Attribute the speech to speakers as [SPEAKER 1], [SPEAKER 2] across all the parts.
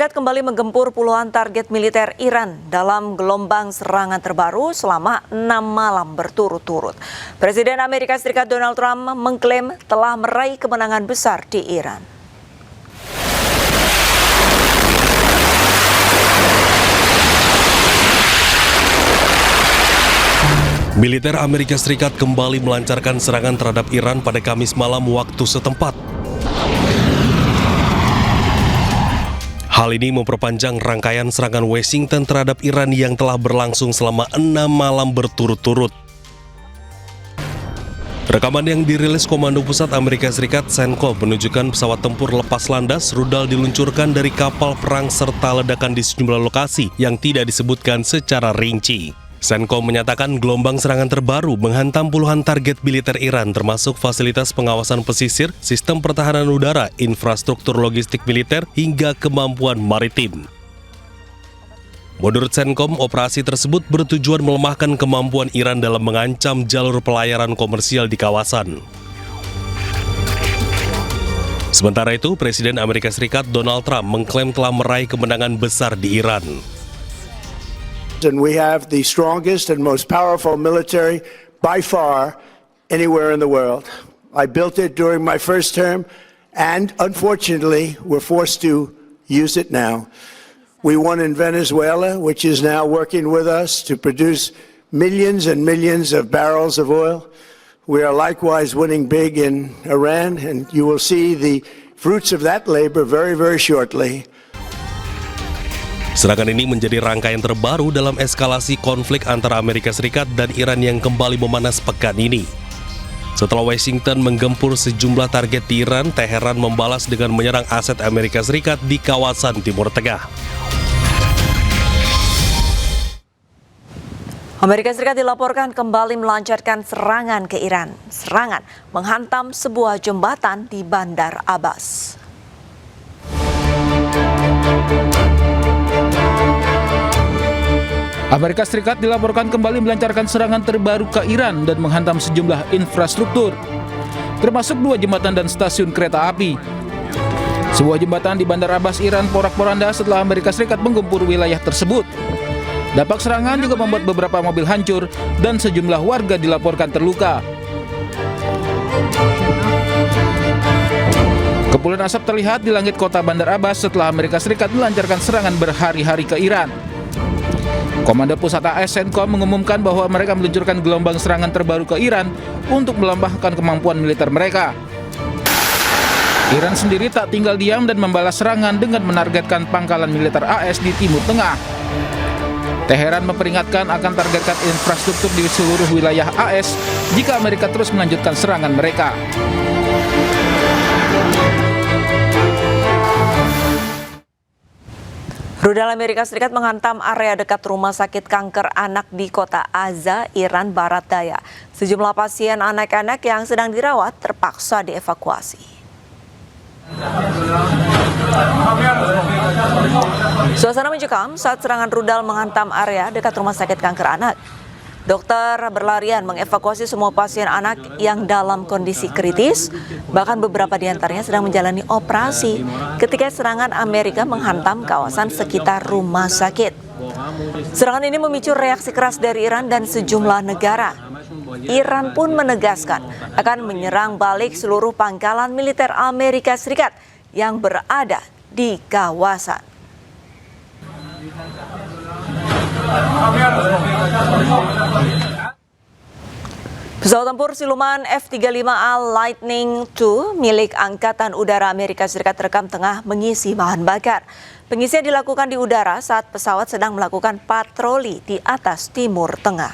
[SPEAKER 1] Serikat kembali menggempur puluhan target militer Iran dalam gelombang serangan terbaru selama 6 malam berturut-turut. Presiden Amerika Serikat Donald Trump mengklaim telah meraih kemenangan besar di Iran.
[SPEAKER 2] Militer Amerika Serikat kembali melancarkan serangan terhadap Iran pada Kamis malam waktu setempat. Hal ini memperpanjang rangkaian serangan Washington terhadap Iran yang telah berlangsung selama 6 malam berturut-turut. Rekaman yang dirilis Komando Pusat Amerika Serikat CENTCOM menunjukkan pesawat tempur lepas landas rudal diluncurkan dari kapal perang serta ledakan di sejumlah lokasi yang tidak disebutkan secara rinci. CENTCOM menyatakan gelombang serangan terbaru menghantam puluhan target militer Iran termasuk fasilitas pengawasan pesisir, sistem pertahanan udara, infrastruktur logistik militer, hingga kemampuan maritim. Menurut CENTCOM, operasi tersebut bertujuan melemahkan kemampuan Iran dalam mengancam jalur pelayaran komersial di kawasan. Sementara itu, Presiden Amerika Serikat Donald Trump mengklaim telah meraih kemenangan besar di Iran.
[SPEAKER 3] And we have the strongest and most powerful military by far anywhere in the world. I built it during my first term, and unfortunately, we're forced to use it now. We won in Venezuela, which is now working with us to produce millions and millions of barrels of oil. We are likewise winning big in Iran, and you will see the fruits of that labor very, very shortly.
[SPEAKER 2] Serangan ini menjadi rangkaian terbaru dalam eskalasi konflik antara Amerika Serikat dan Iran yang kembali memanas pekan ini. Setelah Washington menggempur sejumlah target di Iran, Teheran membalas dengan menyerang aset Amerika Serikat di kawasan Timur Tengah.
[SPEAKER 1] Amerika Serikat dilaporkan kembali melancarkan serangan ke Iran. Serangan menghantam sebuah jembatan di Bandar Abbas.
[SPEAKER 4] Amerika Serikat dilaporkan kembali melancarkan serangan terbaru ke Iran dan menghantam sejumlah infrastruktur, termasuk 2 jembatan dan stasiun kereta api. Sebuah jembatan di Bandar Abbas, Iran, porak-poranda setelah Amerika Serikat menggempur wilayah tersebut. Dampak serangan juga membuat beberapa mobil hancur dan sejumlah warga dilaporkan terluka. Kepulan asap terlihat di langit kota Bandar Abbas setelah Amerika Serikat melancarkan serangan berhari-hari ke Iran. Komando Pusat AS CENTCOM mengumumkan bahwa mereka meluncurkan gelombang serangan terbaru ke Iran untuk melemahkan kemampuan militer mereka. Iran sendiri tak tinggal diam dan membalas serangan dengan menargetkan pangkalan militer AS di Timur Tengah. Teheran memperingatkan akan targetkan infrastruktur di seluruh wilayah AS jika Amerika terus melanjutkan serangan mereka.
[SPEAKER 1] Rudal Amerika Serikat menghantam area dekat rumah sakit kanker anak di kota Azza, Iran Barat Daya. Sejumlah pasien anak-anak yang sedang dirawat terpaksa dievakuasi. Suasana mencekam saat serangan rudal menghantam area dekat rumah sakit kanker anak. Dokter berlarian mengevakuasi semua pasien anak yang dalam kondisi kritis, bahkan beberapa di antaranya sedang menjalani operasi ketika serangan Amerika menghantam kawasan sekitar rumah sakit. Serangan ini memicu reaksi keras dari Iran dan sejumlah negara. Iran pun menegaskan akan menyerang balik seluruh pangkalan militer Amerika Serikat yang berada di kawasan. Pesawat tempur siluman F-35A Lightning II milik Angkatan Udara Amerika Serikat terekam tengah mengisi bahan bakar. Pengisian dilakukan di udara saat pesawat sedang melakukan patroli di atas Timur Tengah.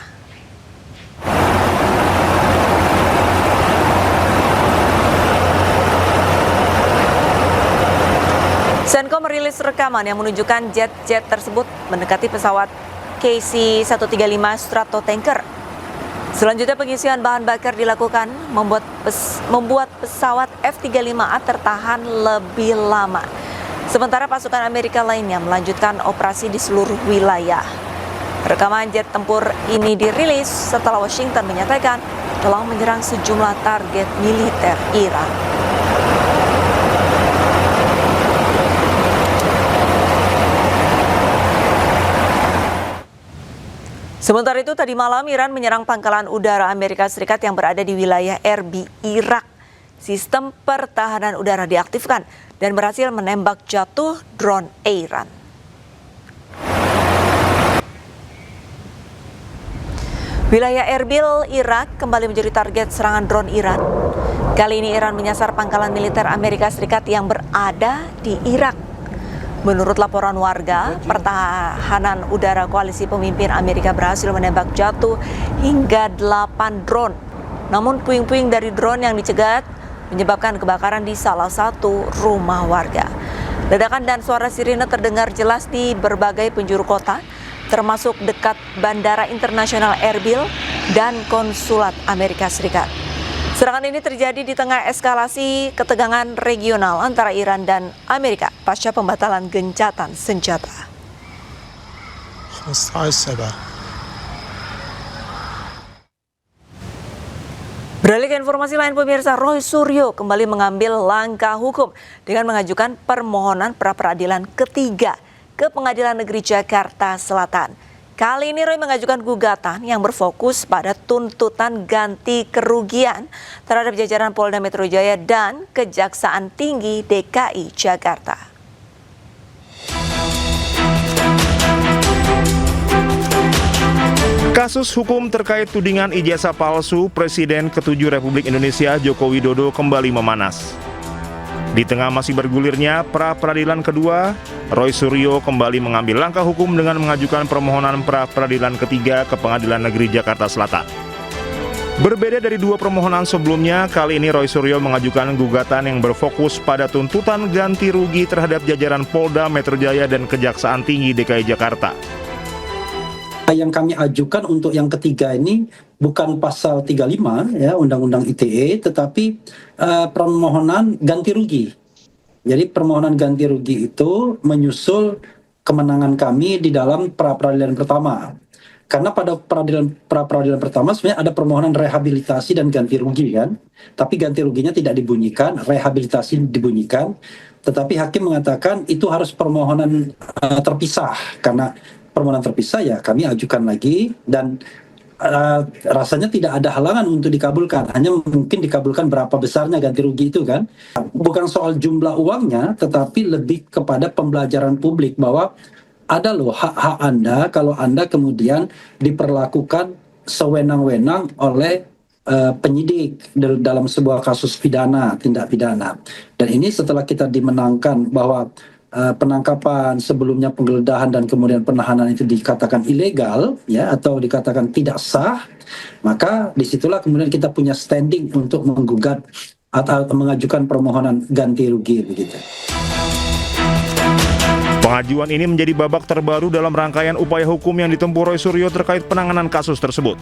[SPEAKER 1] CENTCOM merilis rekaman yang menunjukkan jet-jet tersebut mendekati pesawat KC-135 Stratotanker. Selanjutnya pengisian bahan bakar dilakukan membuat pesawat F-35A tertahan lebih lama. Sementara pasukan Amerika lainnya melanjutkan operasi di seluruh wilayah. Rekaman jet tempur ini dirilis setelah Washington menyatakan telah menyerang sejumlah target militer Iran. Sementara itu tadi malam Iran menyerang pangkalan udara Amerika Serikat yang berada di wilayah Erbil, Irak. Sistem pertahanan udara diaktifkan dan berhasil menembak jatuh drone Iran. Wilayah Erbil, Irak kembali menjadi target serangan drone Iran. Kali ini Iran menyasar pangkalan militer Amerika Serikat yang berada di Irak. Menurut laporan warga, pertahanan udara koalisi pemimpin Amerika berhasil menembak jatuh hingga 8 drone. Namun puing-puing dari drone yang dicegat menyebabkan kebakaran di salah satu rumah warga. Ledakan dan suara sirine terdengar jelas di berbagai penjuru kota, termasuk dekat Bandara Internasional Erbil dan Konsulat Amerika Serikat. Serangan ini terjadi di tengah eskalasi ketegangan regional antara Iran dan Amerika pasca pembatalan gencatan senjata. Beralih ke informasi lain pemirsa, Roy Suryo kembali mengambil langkah hukum dengan mengajukan permohonan pra-peradilan ketiga ke Pengadilan Negeri Jakarta Selatan. Kali ini Roy mengajukan gugatan yang berfokus pada tuntutan ganti kerugian terhadap jajaran Polda Metro Jaya dan Kejaksaan Tinggi DKI Jakarta.
[SPEAKER 5] Kasus hukum terkait tudingan ijazah palsu Presiden ke-7 Republik Indonesia Joko Widodo kembali memanas. Di tengah masih bergulirnya pra-peradilan kedua, Roy Suryo kembali mengambil langkah hukum dengan mengajukan permohonan pra-peradilan ketiga ke Pengadilan Negeri Jakarta Selatan. Berbeda dari dua permohonan sebelumnya, kali ini Roy Suryo mengajukan gugatan yang berfokus pada tuntutan ganti rugi terhadap jajaran Polda Metro Jaya dan Kejaksaan Tinggi DKI Jakarta.
[SPEAKER 6] Yang kami ajukan untuk yang ketiga ini bukan pasal 35 ya Undang-Undang ITE, tetapi permohonan ganti rugi. Jadi permohonan ganti rugi itu menyusul kemenangan kami di dalam pra-peradilan pertama. Karena pada pra-peradilan pertama sebenarnya ada permohonan rehabilitasi dan ganti rugi kan. Tapi ganti ruginya tidak dibunyikan, rehabilitasi dibunyikan. Tetapi hakim mengatakan itu harus permohonan terpisah. Karena permohonan terpisah ya kami ajukan lagi dan rasanya tidak ada halangan untuk dikabulkan, hanya mungkin dikabulkan berapa besarnya ganti rugi itu kan. Bukan soal jumlah uangnya, tetapi lebih kepada pembelajaran publik bahwa ada loh hak-hak Anda kalau Anda kemudian diperlakukan sewenang-wenang oleh penyidik dalam sebuah kasus pidana, tindak pidana. Dan ini setelah kita dimenangkan bahwa penangkapan, sebelumnya penggeledahan dan kemudian penahanan itu dikatakan ilegal ya atau dikatakan tidak sah, maka disitulah kemudian kita punya standing untuk menggugat atau mengajukan permohonan ganti rugi begitu.
[SPEAKER 5] Pengajuan ini menjadi babak terbaru dalam rangkaian upaya hukum yang ditempuh Roy Suryo terkait penanganan kasus tersebut.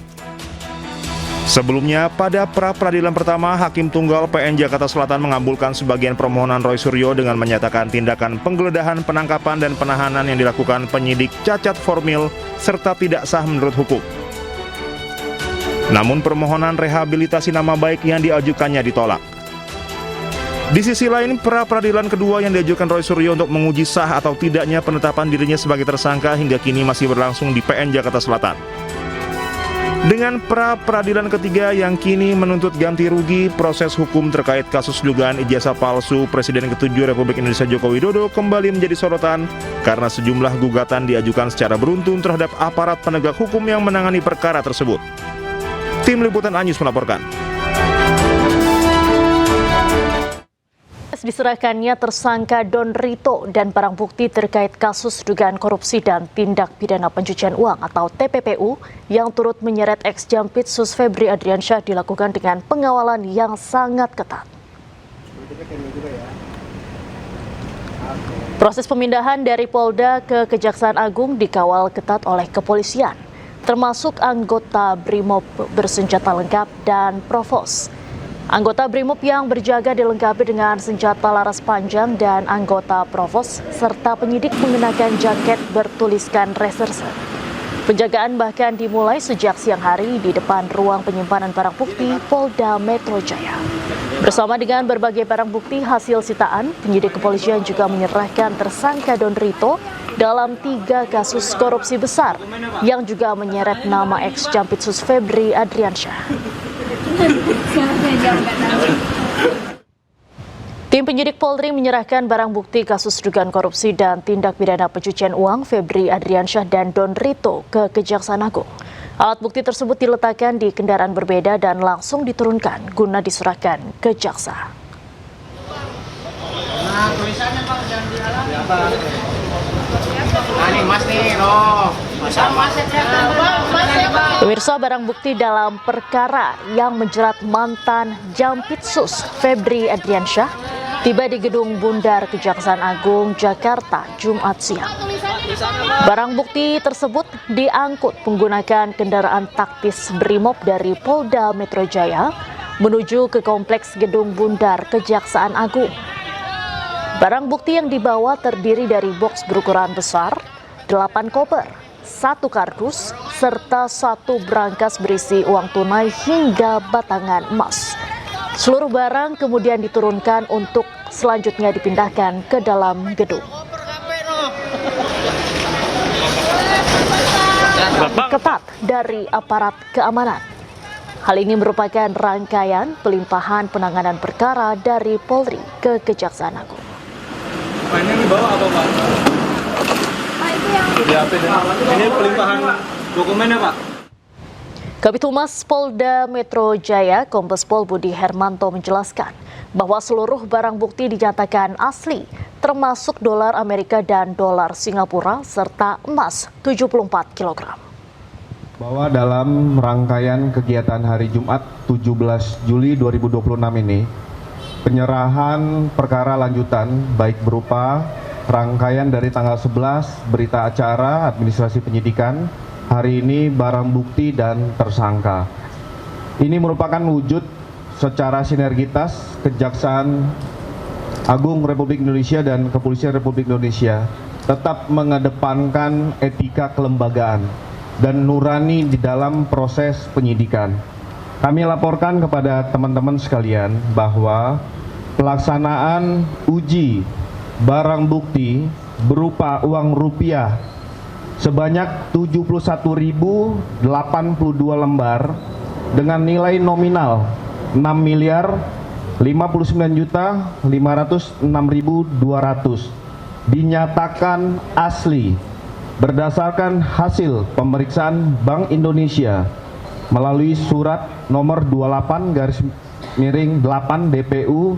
[SPEAKER 5] Sebelumnya, pada pra-peradilan pertama, Hakim Tunggal PN Jakarta Selatan mengabulkan sebagian permohonan Roy Suryo dengan menyatakan tindakan penggeledahan, penangkapan, dan penahanan yang dilakukan penyidik cacat formil serta tidak sah menurut hukum. Namun permohonan rehabilitasi nama baik yang diajukannya ditolak. Di sisi lain, pra-peradilan kedua yang diajukan Roy Suryo untuk menguji sah atau tidaknya penetapan dirinya sebagai tersangka hingga kini masih berlangsung di PN Jakarta Selatan. Dengan pra-peradilan ketiga yang kini menuntut ganti rugi, proses hukum terkait kasus dugaan ijazah palsu Presiden ke-7 Republik Indonesia Joko Widodo kembali menjadi sorotan karena sejumlah gugatan diajukan secara beruntun terhadap aparat penegak hukum yang menangani perkara tersebut. Tim Liputan Anyus melaporkan.
[SPEAKER 7] Diserahkannya tersangka Don Rito dan barang bukti terkait kasus dugaan korupsi dan tindak pidana pencucian uang atau TPPU yang turut menyeret ex-Jampitsus Febri Adriansyah dilakukan dengan pengawalan yang sangat ketat. Proses pemindahan dari Polda ke Kejaksaan Agung dikawal ketat oleh kepolisian, termasuk anggota Brimob bersenjata lengkap dan Provos. Anggota Brimob yang berjaga dilengkapi dengan senjata laras panjang dan anggota Provos serta penyidik mengenakan jaket bertuliskan reserse. Penjagaan bahkan dimulai sejak siang hari di depan ruang penyimpanan barang bukti Polda Metro Jaya. Bersama dengan berbagai barang bukti hasil sitaan, penyidik kepolisian juga menyerahkan tersangka Don Rito dalam 3 kasus korupsi besar yang juga menyeret nama ex-Jampitsus Febri Adriansyah. Tim penyidik Polri menyerahkan barang bukti kasus dugaan korupsi dan tindak pidana pencucian uang Febri Adriansyah dan Don Rito ke Kejaksaan Agung. Alat bukti tersebut diletakkan di kendaraan berbeda dan langsung diturunkan guna diserahkan ke jaksa. Pemirsa, barang bukti dalam perkara yang menjerat mantan Jampitsus Febri Adriansyah tiba di Gedung Bundar Kejaksaan Agung Jakarta Jumat siang. Barang bukti tersebut diangkut menggunakan kendaraan taktis Brimob dari Polda Metro Jaya menuju ke kompleks Gedung Bundar Kejaksaan Agung. Barang bukti yang dibawa terdiri dari boks berukuran besar, 8 koper, 1 kardus, serta 1 brankas berisi uang tunai hingga batangan emas. Seluruh barang kemudian diturunkan untuk selanjutnya dipindahkan ke dalam gedung. Ketat dari aparat keamanan. Hal ini merupakan rangkaian pelimpahan penanganan perkara dari Polri ke Kejaksaan Agung.
[SPEAKER 8] Ini dibawa apa, Pak? Pak, itu yang... Ini pelimpahan dokumennya, Pak?
[SPEAKER 7] Kabid Humas Polda Metro Jaya, Kombes Pol Budi Hermanto menjelaskan bahwa seluruh barang bukti dinyatakan asli, termasuk dolar Amerika dan dolar Singapura, serta emas 74 kg.
[SPEAKER 9] Bahwa dalam rangkaian kegiatan hari Jumat 17 Juli 2026 ini, penyerahan perkara lanjutan baik berupa rangkaian dari tanggal 11 berita acara administrasi penyidikan, hari ini barang bukti dan tersangka. Ini merupakan wujud secara sinergitas Kejaksaan Agung Republik Indonesia dan Kepolisian Republik Indonesia tetap mengedepankan etika kelembagaan dan nurani di dalam proses penyidikan. Kami laporkan kepada teman-teman sekalian bahwa pelaksanaan uji barang bukti berupa uang rupiah sebanyak 71.082 lembar dengan nilai nominal 6.059.506.200 dinyatakan asli berdasarkan hasil pemeriksaan Bank Indonesia melalui surat nomor 28/8 DPU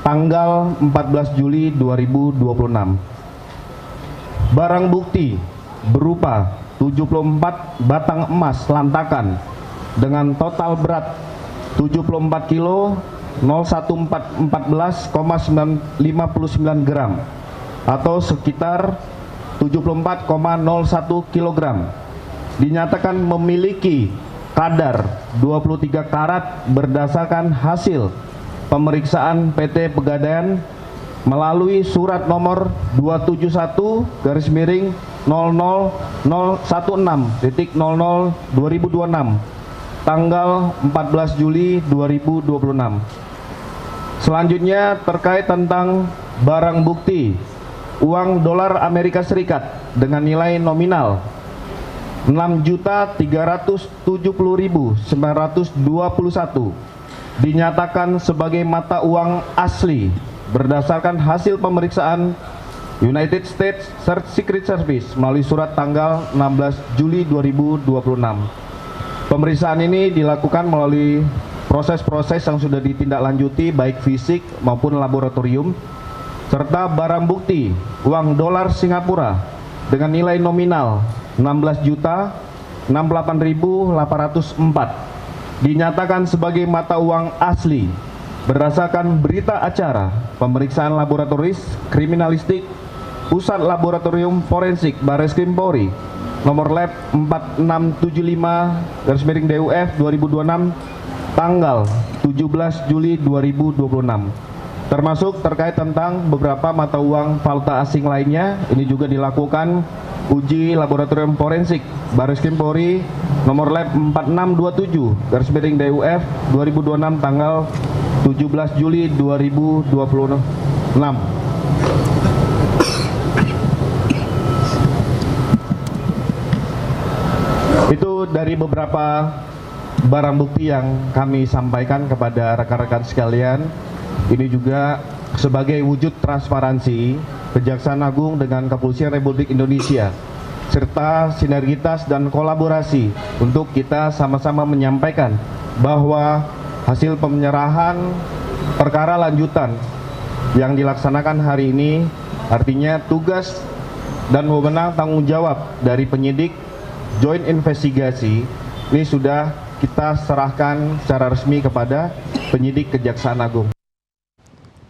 [SPEAKER 9] tanggal 14 Juli 2026. Barang bukti berupa 74 batang emas lantakan dengan total berat 74 kilo 01414,959 gram atau sekitar 74,01 kilogram dinyatakan memiliki kadar 23 karat berdasarkan hasil pemeriksaan PT Pegadaian melalui surat nomor 271/0016.00/2026 tanggal 14 Juli 2026. Selanjutnya terkait tentang barang bukti uang dolar Amerika Serikat dengan nilai nominal 6.370.921 dinyatakan sebagai mata uang asli berdasarkan hasil pemeriksaan United States Secret Service melalui surat tanggal 16 Juli 2026. Pemeriksaan ini dilakukan melalui proses-proses yang sudah ditindaklanjuti baik fisik maupun laboratorium, serta barang bukti uang dolar Singapura dengan nilai nominal 16.068.804 dinyatakan sebagai mata uang asli berdasarkan berita acara pemeriksaan laboratoris kriminalistik Pusat Laboratorium Forensik Barreskrim Polri nomor lab 4675/DUF 2026 tanggal 17 Juli 2026. Termasuk terkait tentang beberapa mata uang valuta asing lainnya, ini juga dilakukan uji laboratorium forensik Barreskrim Polri nomor lab 4627/DUF 2026 tanggal 17 Juli 2026. Itu dari beberapa barang bukti yang kami sampaikan kepada rekan-rekan sekalian. Ini juga sebagai wujud transparansi Kejaksaan Agung dengan Kepolisian Republik Indonesia, serta sinergitas dan kolaborasi untuk kita sama-sama menyampaikan bahwa hasil penyerahan perkara lanjutan yang dilaksanakan hari ini, artinya tugas dan wewenang tanggung jawab dari penyidik Joint Investigasi ini sudah kita serahkan secara resmi kepada penyidik Kejaksaan Agung.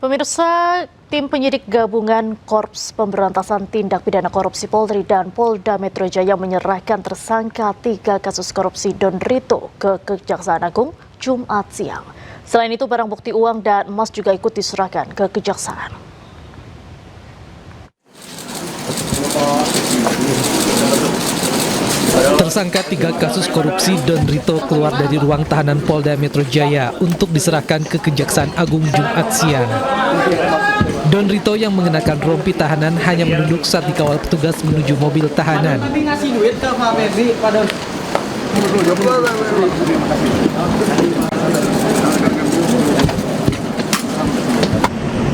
[SPEAKER 7] Pemirsa, tim penyidik gabungan Korps Pemberantasan Tindak Pidana Korupsi Polri dan Polda Metro Jaya menyerahkan tersangka 3 kasus korupsi Don Rito ke Kejaksaan Agung Jumat siang. Selain itu, barang bukti uang dan emas juga ikut diserahkan ke Kejaksaan.
[SPEAKER 10] Tersangka 3 kasus korupsi Don Rito keluar dari ruang tahanan Polda Metro Jaya untuk diserahkan ke Kejaksaan Agung Jumat siang. Don Rito yang mengenakan rompi tahanan hanya menunduk saat dikawal petugas menuju mobil tahanan.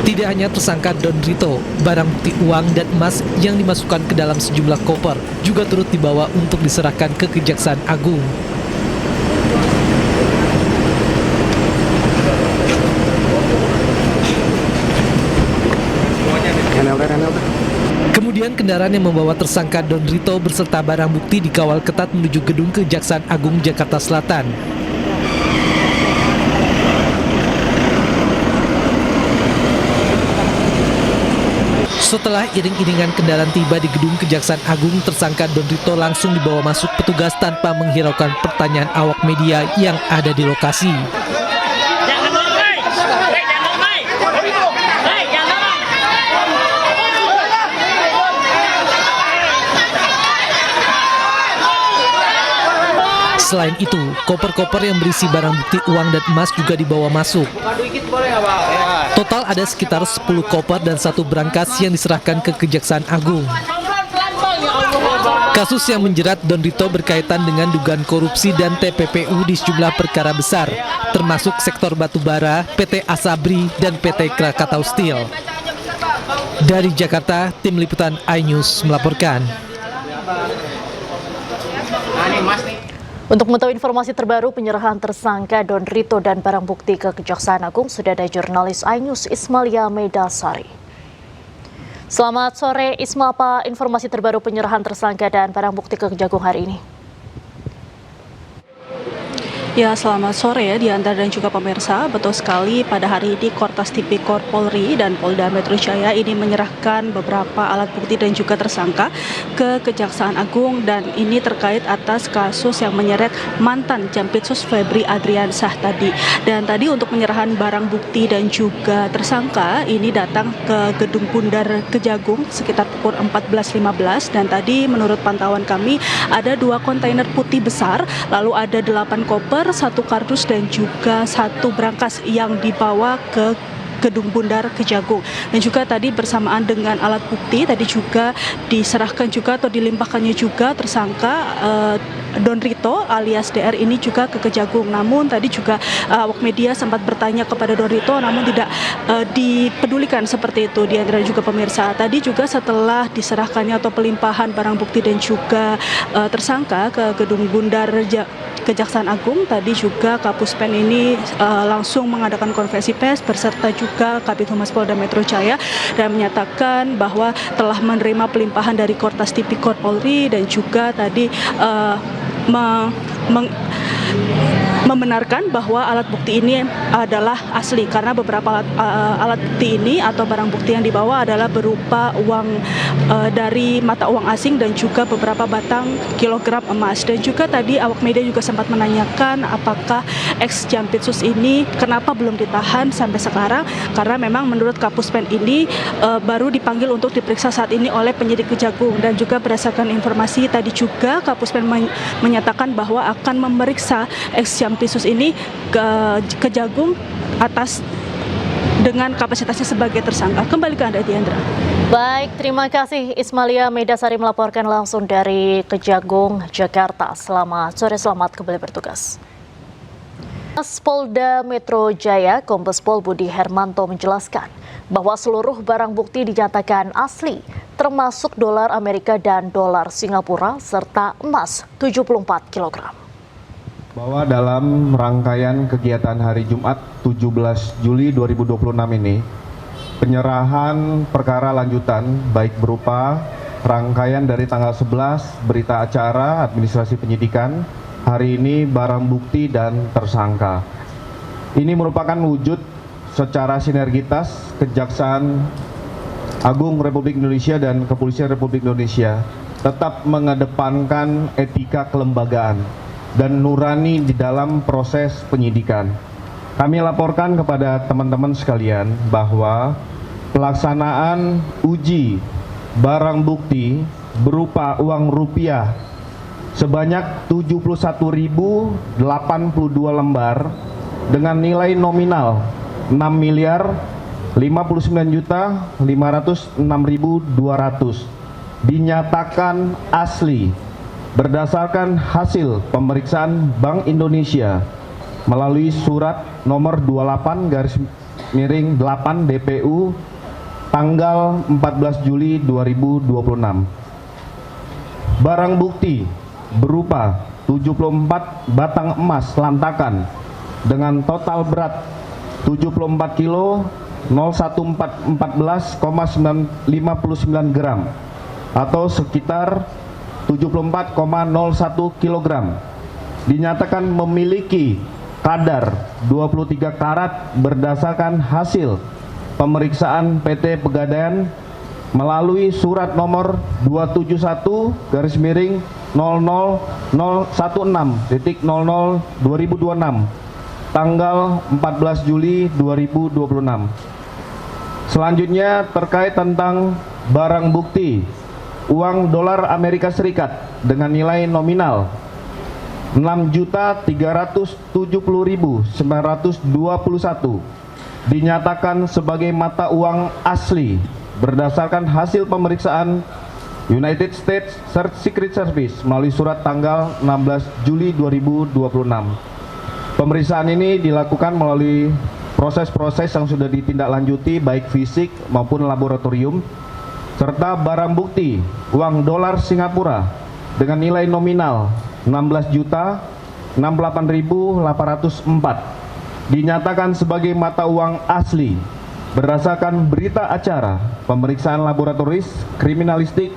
[SPEAKER 10] Tidak hanya tersangka Don Rito, barang bukti uang dan emas yang dimasukkan ke dalam sejumlah koper juga turut dibawa untuk diserahkan ke Kejaksaan Agung. Kemudian kendaraan yang membawa tersangka Don Rito berserta barang bukti dikawal ketat menuju gedung Kejaksaan Agung Jakarta Selatan. Setelah iring-iringan kendaraan tiba di gedung Kejaksaan Agung, tersangka Don Rito langsung dibawa masuk petugas tanpa menghiraukan pertanyaan awak media yang ada di lokasi. Selain itu, koper-koper yang berisi barang bukti uang dan emas juga dibawa masuk. Total ada sekitar 10 koper dan 1 brankas yang diserahkan ke Kejaksaan Agung. Kasus yang menjerat Don Rito berkaitan dengan dugaan korupsi dan TPPU di sejumlah perkara besar, termasuk sektor batubara, PT Asabri, dan PT Krakatau Steel. Dari Jakarta, Tim Liputan iNews melaporkan.
[SPEAKER 7] Untuk mengetahui informasi terbaru penyerahan tersangka Don Rito dan barang bukti ke Kejaksaan Agung, sudah ada jurnalis iNews Ismalia Medasari. Selamat sore Isma, apa informasi terbaru penyerahan tersangka dan barang bukti ke Kejagung hari ini?
[SPEAKER 11] Ya, selamat sore ya Diandra dan juga pemirsa. Betul sekali, pada hari ini Kortas Tipikor Polri dan Polda Metro Jaya ini menyerahkan beberapa alat bukti dan juga tersangka ke Kejaksaan Agung, dan ini terkait atas kasus yang menyeret mantan Jampitsus Febri Adriansah tadi. Dan tadi untuk penyerahan barang bukti dan juga tersangka ini datang ke Gedung Bundar Kejagung sekitar pukul 14.15, dan tadi menurut pantauan kami ada 2 kontainer putih besar, lalu ada 8 koper, 1 kardus dan juga 1 brankas yang dibawa ke Gedung Bundar Kejagung. Dan juga tadi bersamaan dengan alat bukti tadi juga diserahkan juga atau dilimpahkannya juga tersangka Don Rito alias DR ini juga ke Kejagung. Namun tadi juga awak media sempat bertanya kepada Don Rito, namun tidak dipedulikan seperti itu. Diandra juga pemirsa, tadi juga setelah diserahkannya atau pelimpahan barang bukti dan juga tersangka ke Gedung Bundar Kejaksaan Agung, tadi juga Kapuspen ini langsung mengadakan konferensi pers berserta juga Kabid Humas Polda Metro Jaya dan menyatakan bahwa telah menerima pelimpahan dari Kortas Tipikor Polri dan juga tadi membenarkan bahwa alat bukti ini adalah asli, karena beberapa alat bukti ini atau barang bukti yang dibawa adalah berupa uang dari mata uang asing dan juga beberapa batang kilogram emas. Dan juga tadi awak media juga sempat menanyakan apakah ex Jampitsus ini kenapa belum ditahan sampai sekarang, karena memang menurut Kapuspen ini baru dipanggil untuk diperiksa saat ini oleh penyidik Kejagung. Dan juga berdasarkan informasi tadi juga Kapuspen menyatakan bahwa akan memeriksa ex Jampitsus ini ke Kejagung atas dengan kapasitasnya sebagai tersangka. Kembali ke Anda, Diandra.
[SPEAKER 7] Baik, terima kasih Ismalia Medasari melaporkan langsung dari Kejagung, Jakarta. Selamat sore, selamat kembali bertugas. Polda Metro Jaya Kombes Pol Budi Hermanto menjelaskan bahwa seluruh barang bukti dinyatakan asli, termasuk dolar Amerika dan dolar Singapura serta emas 74 kg.
[SPEAKER 9] Bahwa dalam rangkaian kegiatan hari Jumat 17 Juli 2026 ini, penyerahan perkara lanjutan baik berupa rangkaian dari tanggal 11 berita acara administrasi penyidikan, hari ini barang bukti dan tersangka. Ini merupakan wujud secara sinergitas Kejaksaan Agung Republik Indonesia dan Kepolisian Republik Indonesia tetap mengedepankan etika kelembagaan dan nurani di dalam proses penyidikan. Kami laporkan kepada teman-teman sekalian bahwa pelaksanaan uji barang bukti berupa uang rupiah sebanyak 71.082 lembar dengan nilai nominal 6.059.506.200 dinyatakan asli berdasarkan hasil pemeriksaan Bank Indonesia melalui surat nomor 28/8 DPU tanggal 14 Juli 2026. Barang bukti berupa 74 batang emas lantakan dengan total berat 74 kilo 01459 gram atau sekitar 74,01 kilogram dinyatakan memiliki kadar 23 karat berdasarkan hasil pemeriksaan PT Pegadaian melalui surat nomor 271/0016.00/2026 tanggal 14 Juli 2026. Selanjutnya terkait tentang barang bukti uang dolar Amerika Serikat dengan nilai nominal 6.370.921 dinyatakan sebagai mata uang asli berdasarkan hasil pemeriksaan United States Secret Service melalui surat tanggal 16 Juli 2026. Pemeriksaan ini dilakukan melalui proses-proses yang sudah ditindaklanjuti baik fisik maupun laboratorium, serta barang bukti uang dolar Singapura dengan nilai nominal 16.068.804 dinyatakan sebagai mata uang asli berdasarkan berita acara pemeriksaan laboratoris kriminalistik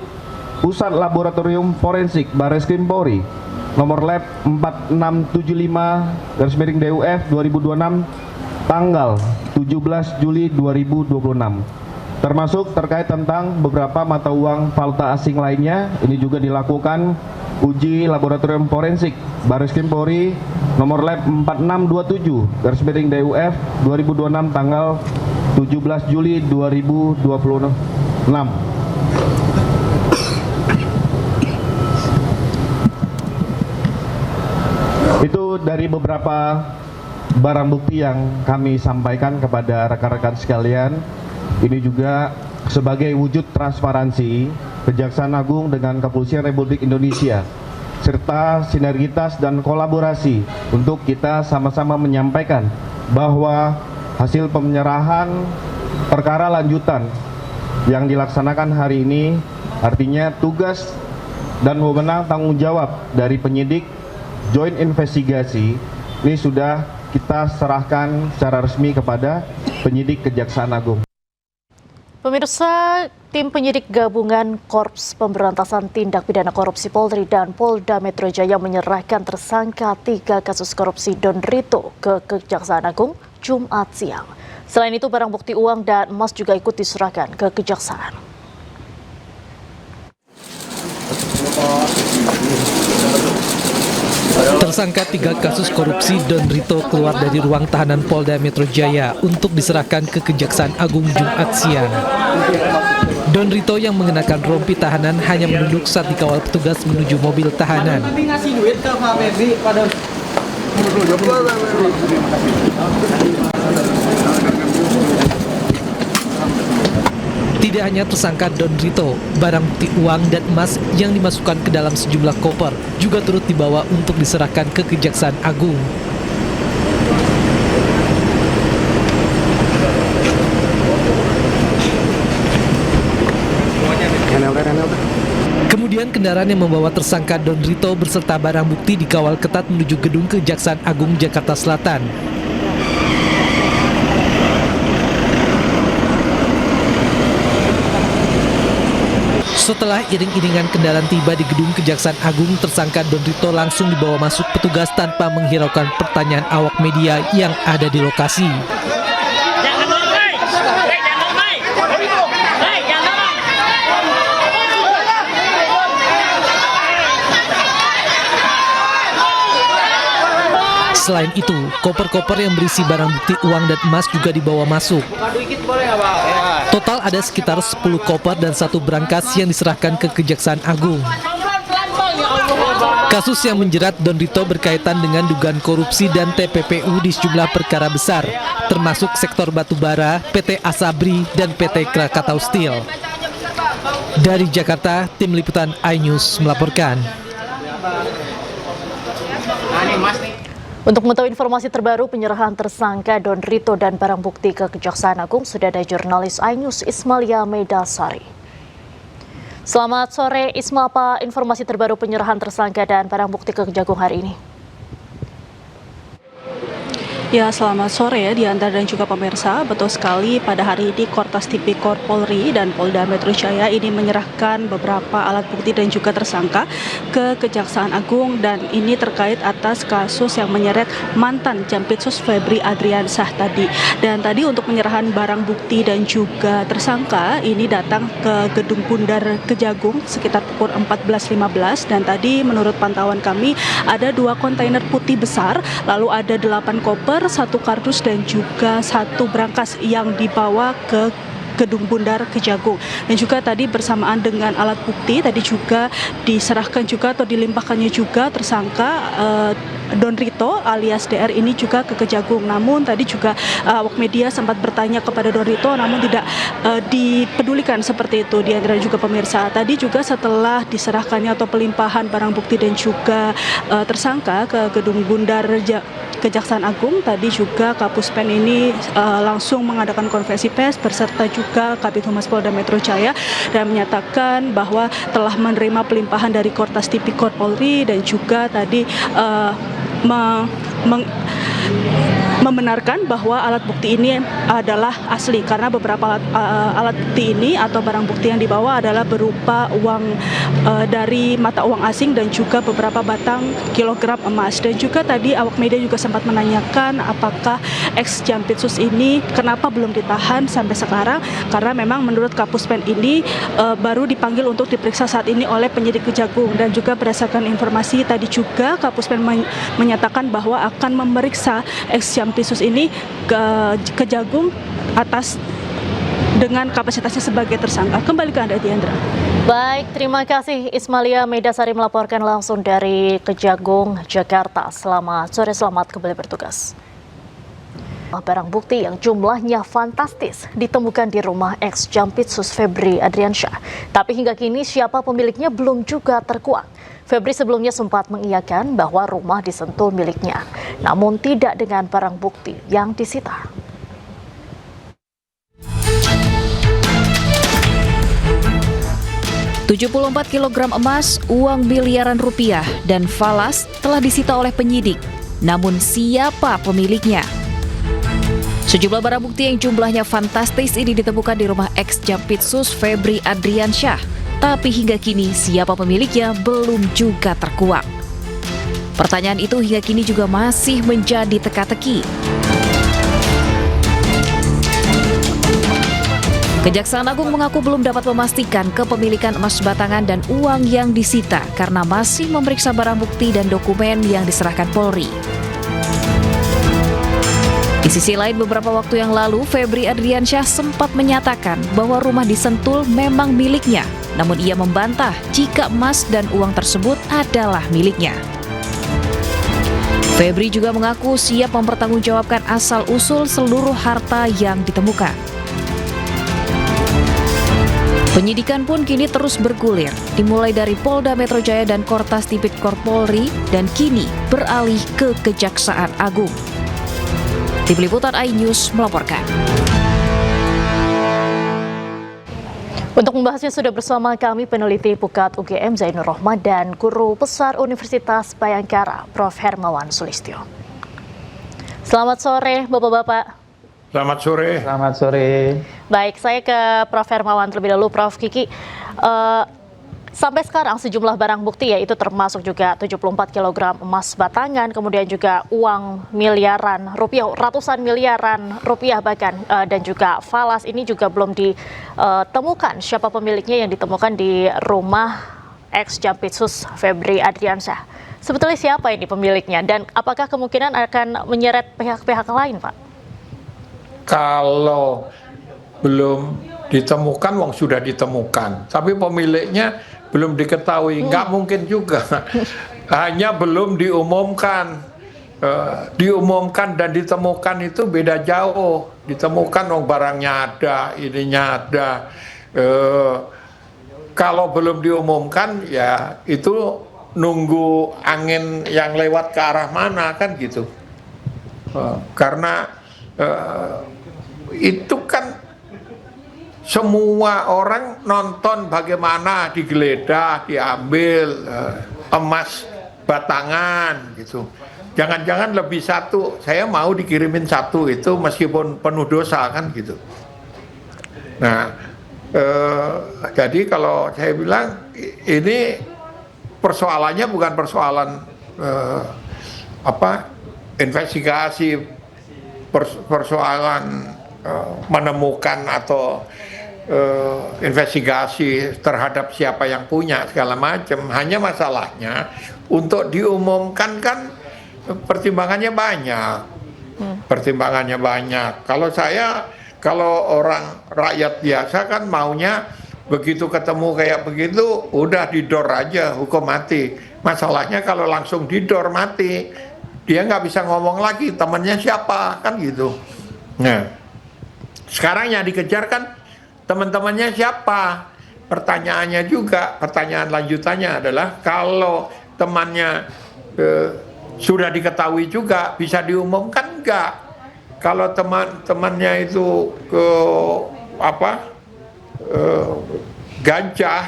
[SPEAKER 9] Pusat Laboratorium Forensik Barreskrim Polri nomor lab 4675/DUF 2026 tanggal 17 Juli 2026. Termasuk terkait tentang beberapa mata uang valuta asing lainnya, ini juga dilakukan uji laboratorium forensik Barreskrim Polri nomor lab 4627/DUF 2026 tanggal 17 Juli 2026. Itu dari beberapa barang bukti yang kami sampaikan kepada rekan-rekan sekalian. Ini juga sebagai wujud transparansi Kejaksaan Agung dengan Kepolisian Republik Indonesia serta sinergitas dan kolaborasi untuk kita sama-sama menyampaikan bahwa hasil penyerahan perkara lanjutan yang dilaksanakan hari ini artinya tugas dan wewenang tanggung jawab dari penyidik Joint Investigasi ini sudah kita serahkan secara resmi kepada penyidik Kejaksaan Agung.
[SPEAKER 7] Pemirsa, tim penyidik gabungan Korps Pemberantasan Tindak Pidana Korupsi Polri dan Polda Metro Jaya menyerahkan tersangka 3 kasus korupsi Don Rito ke Kejaksaan Agung Jumat siang. Selain itu, barang bukti uang dan emas juga ikut diserahkan ke Kejaksaan.
[SPEAKER 10] Tersangka 3 kasus korupsi Don Rito keluar dari ruang tahanan Polda Metro Jaya untuk diserahkan ke Kejaksaan Agung Jumat siang. Don Rito yang mengenakan rompi tahanan hanya menunduk saat dikawal petugas menuju mobil tahanan. Tidak hanya tersangka Don Rito, barang bukti uang dan emas yang dimasukkan ke dalam sejumlah koper juga turut dibawa untuk diserahkan ke Kejaksaan Agung. Kemudian kendaraan yang membawa tersangka Don Rito berserta barang bukti dikawal ketat menuju gedung Kejaksaan Agung Jakarta Selatan. Setelah iring-iringan kendaraan tiba di gedung Kejaksaan Agung, tersangka Don Rito langsung dibawa masuk petugas tanpa menghiraukan pertanyaan awak media yang ada di lokasi. Selain itu, koper-koper yang berisi barang bukti uang dan emas juga dibawa masuk. Total ada sekitar 10 koper dan 1 brankas yang diserahkan ke Kejaksaan Agung. Kasus yang menjerat Don Rito berkaitan dengan dugaan korupsi dan TPPU di sejumlah perkara besar, termasuk sektor batubara, PT Asabri, dan PT Krakatau Steel. Dari Jakarta, Tim Liputan iNews melaporkan.
[SPEAKER 7] Untuk mengetahui informasi terbaru penyerahan tersangka Don Rito dan barang bukti ke Kejaksaan Agung, sudah ada jurnalis iNews Ismalia Medasari. Selamat sore Isma, apa informasi terbaru penyerahan tersangka dan barang bukti ke Kejagung hari ini?
[SPEAKER 11] Ya, selamat sore ya Diantar dan juga pemirsa. Betul sekali, pada hari ini Kortas Tipikor Polri dan Polda Metro Jaya ini menyerahkan beberapa alat bukti dan juga tersangka ke Kejaksaan Agung, dan ini terkait atas kasus yang menyeret mantan Jampitsus Febri Adriansyah tadi. Dan tadi untuk penyerahan barang bukti dan juga tersangka ini datang ke Gedung Bundar Kejagung sekitar pukul 14.15, dan tadi menurut pantauan kami ada 2 kontainer putih besar, lalu ada 8 koper, 1 kardus dan juga 1 brankas yang dibawa ke Gedung Bundar Kejagung. Dan juga tadi bersamaan dengan alat bukti tadi juga diserahkan juga atau dilimpahkannya juga tersangka Don Rito alias DR ini juga ke Kejagung. Namun tadi juga awak media sempat bertanya kepada Don Rito, namun tidak dipedulikan seperti itu. Diantara juga pemirsa, tadi juga setelah diserahkannya atau pelimpahan barang bukti dan juga tersangka ke Gedung Bundar Kejaksaan Agung, tadi juga Kapuspen ini langsung mengadakan konferensi pers berserta juga Kabid Humas Polda Metro Jaya dan menyatakan bahwa telah menerima pelimpahan dari Kortas Tipikor Polri dan juga tadi membenarkan bahwa alat bukti ini adalah asli, karena beberapa alat bukti ini atau barang bukti yang dibawa adalah berupa uang dari mata uang asing dan juga beberapa batang kilogram emas. Dan juga tadi awak media juga sempat menanyakan apakah ex Jampitsus ini kenapa belum ditahan sampai sekarang, karena memang menurut Kapuspen ini baru dipanggil untuk diperiksa saat ini oleh penyidik Kejagung. Dan juga berdasarkan informasi tadi juga Kapuspen menyatakan bahwa akan memeriksa ex Jampitsus ini ke Kejagung atas dengan kapasitasnya sebagai tersangka. Kembali ke Anda, Diandra.
[SPEAKER 7] Baik, terima kasih Ismalia Medasari melaporkan langsung dari Kejagung, Jakarta. Selamat sore, selamat kembali bertugas. Barang bukti yang jumlahnya fantastis ditemukan di rumah ex Jampitsus Febri Adriansyah. Tapi hingga kini siapa pemiliknya belum juga terkuak. Febri sebelumnya sempat mengiyakan bahwa rumah di Sentul miliknya, namun tidak dengan barang bukti yang disita.
[SPEAKER 12] $74 kg emas, uang miliaran rupiah, dan falas telah disita oleh penyidik. Namun siapa pemiliknya? Sejumlah barang bukti yang jumlahnya fantastis ini ditemukan di rumah ex Jampitsus Febri Adriansyah. Tapi hingga kini siapa pemiliknya belum juga terkuak. Pertanyaan itu hingga kini juga masih menjadi teka-teki. Kejaksaan Agung mengaku belum dapat memastikan kepemilikan emas batangan dan uang yang disita karena masih memeriksa barang bukti dan dokumen yang diserahkan Polri. Di sisi lain, beberapa waktu yang lalu, Febri Adriansyah sempat menyatakan bahwa rumah di Sentul memang miliknya, namun ia membantah jika emas dan uang tersebut adalah miliknya. Febri juga mengaku siap mempertanggungjawabkan asal-usul seluruh harta yang ditemukan. Penyidikan pun kini terus bergulir, dimulai dari Polda Metro Jaya dan Kortas Tipikor Polri, dan kini beralih ke Kejaksaan Agung. Tim Liputan iNews melaporkan.
[SPEAKER 7] Untuk membahasnya sudah bersama kami peneliti Pukat UGM Zainur Rohmad dan Guru Besar Universitas Bhayangkara Prof. Hermawan Sulistyo. Selamat sore Bapak-Bapak.
[SPEAKER 13] Selamat sore.
[SPEAKER 8] Selamat sore.
[SPEAKER 7] Baik, saya ke Prof. Hermawan terlebih dahulu. Prof. Kiki, sampai sekarang sejumlah barang bukti, yaitu termasuk juga 74 kg emas batangan, kemudian juga uang miliaran rupiah, ratusan miliaran rupiah bahkan, dan juga falas ini juga belum ditemukan siapa pemiliknya, yang ditemukan di rumah ex-Jampitsus Febri Adriansyah. Sebetulnya siapa ini pemiliknya dan apakah kemungkinan akan menyeret pihak-pihak lain, Pak?
[SPEAKER 13] Kalau belum ditemukan, wong sudah ditemukan. Tapi pemiliknya belum diketahui, nggak mungkin juga. Hanya belum diumumkan. Diumumkan dan ditemukan itu beda jauh. Ditemukan wong barangnya ada, ininya ada. Kalau belum diumumkan, ya itu nunggu angin yang lewat ke arah mana kan gitu. Karena itu kan semua orang nonton bagaimana digeledah, diambil emas batangan gitu. Jangan-jangan lebih satu, saya mau dikirimin satu itu meskipun penuh dosa kan gitu. Nah, jadi kalau saya bilang ini persoalannya bukan persoalan investigasi, persoalan menemukan atau investigasi terhadap siapa yang punya segala macam. Hanya masalahnya untuk diumumkan kan pertimbangannya banyak. Pertimbangannya banyak. Kalau orang rakyat biasa kan maunya begitu ketemu kayak begitu udah didor aja, hukum mati. Masalahnya kalau langsung didor mati, dia nggak bisa ngomong lagi temannya siapa kan gitu. Nah, sekarang yang dikejar kan teman-temannya siapa? Pertanyaannya juga, pertanyaan lanjutannya adalah kalau temannya sudah diketahui juga, bisa diumumkan enggak? Kalau teman-temannya itu gajah,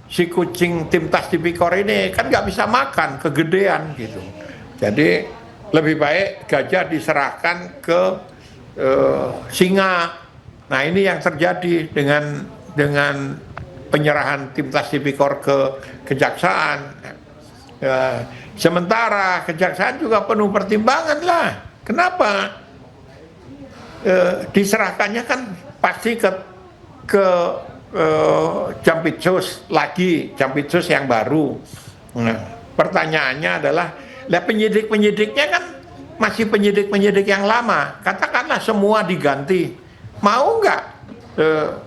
[SPEAKER 13] si kucing Timtas Tipikor ini kan nggak bisa makan, kegedean gitu. Jadi lebih baik gajah diserahkan ke singa. Nah ini yang terjadi dengan penyerahan Timtas Tipikor ke kejaksaan. Sementara kejaksaan juga penuh pertimbangan lah. Kenapa? Diserahkannya kan pasti ke Jampitsus lagi, Jampitsus yang baru. Nah, pertanyaannya adalah, lah penyidik-penyidiknya kan masih penyidik-penyidik yang lama. Katakanlah semua diganti, mau nggak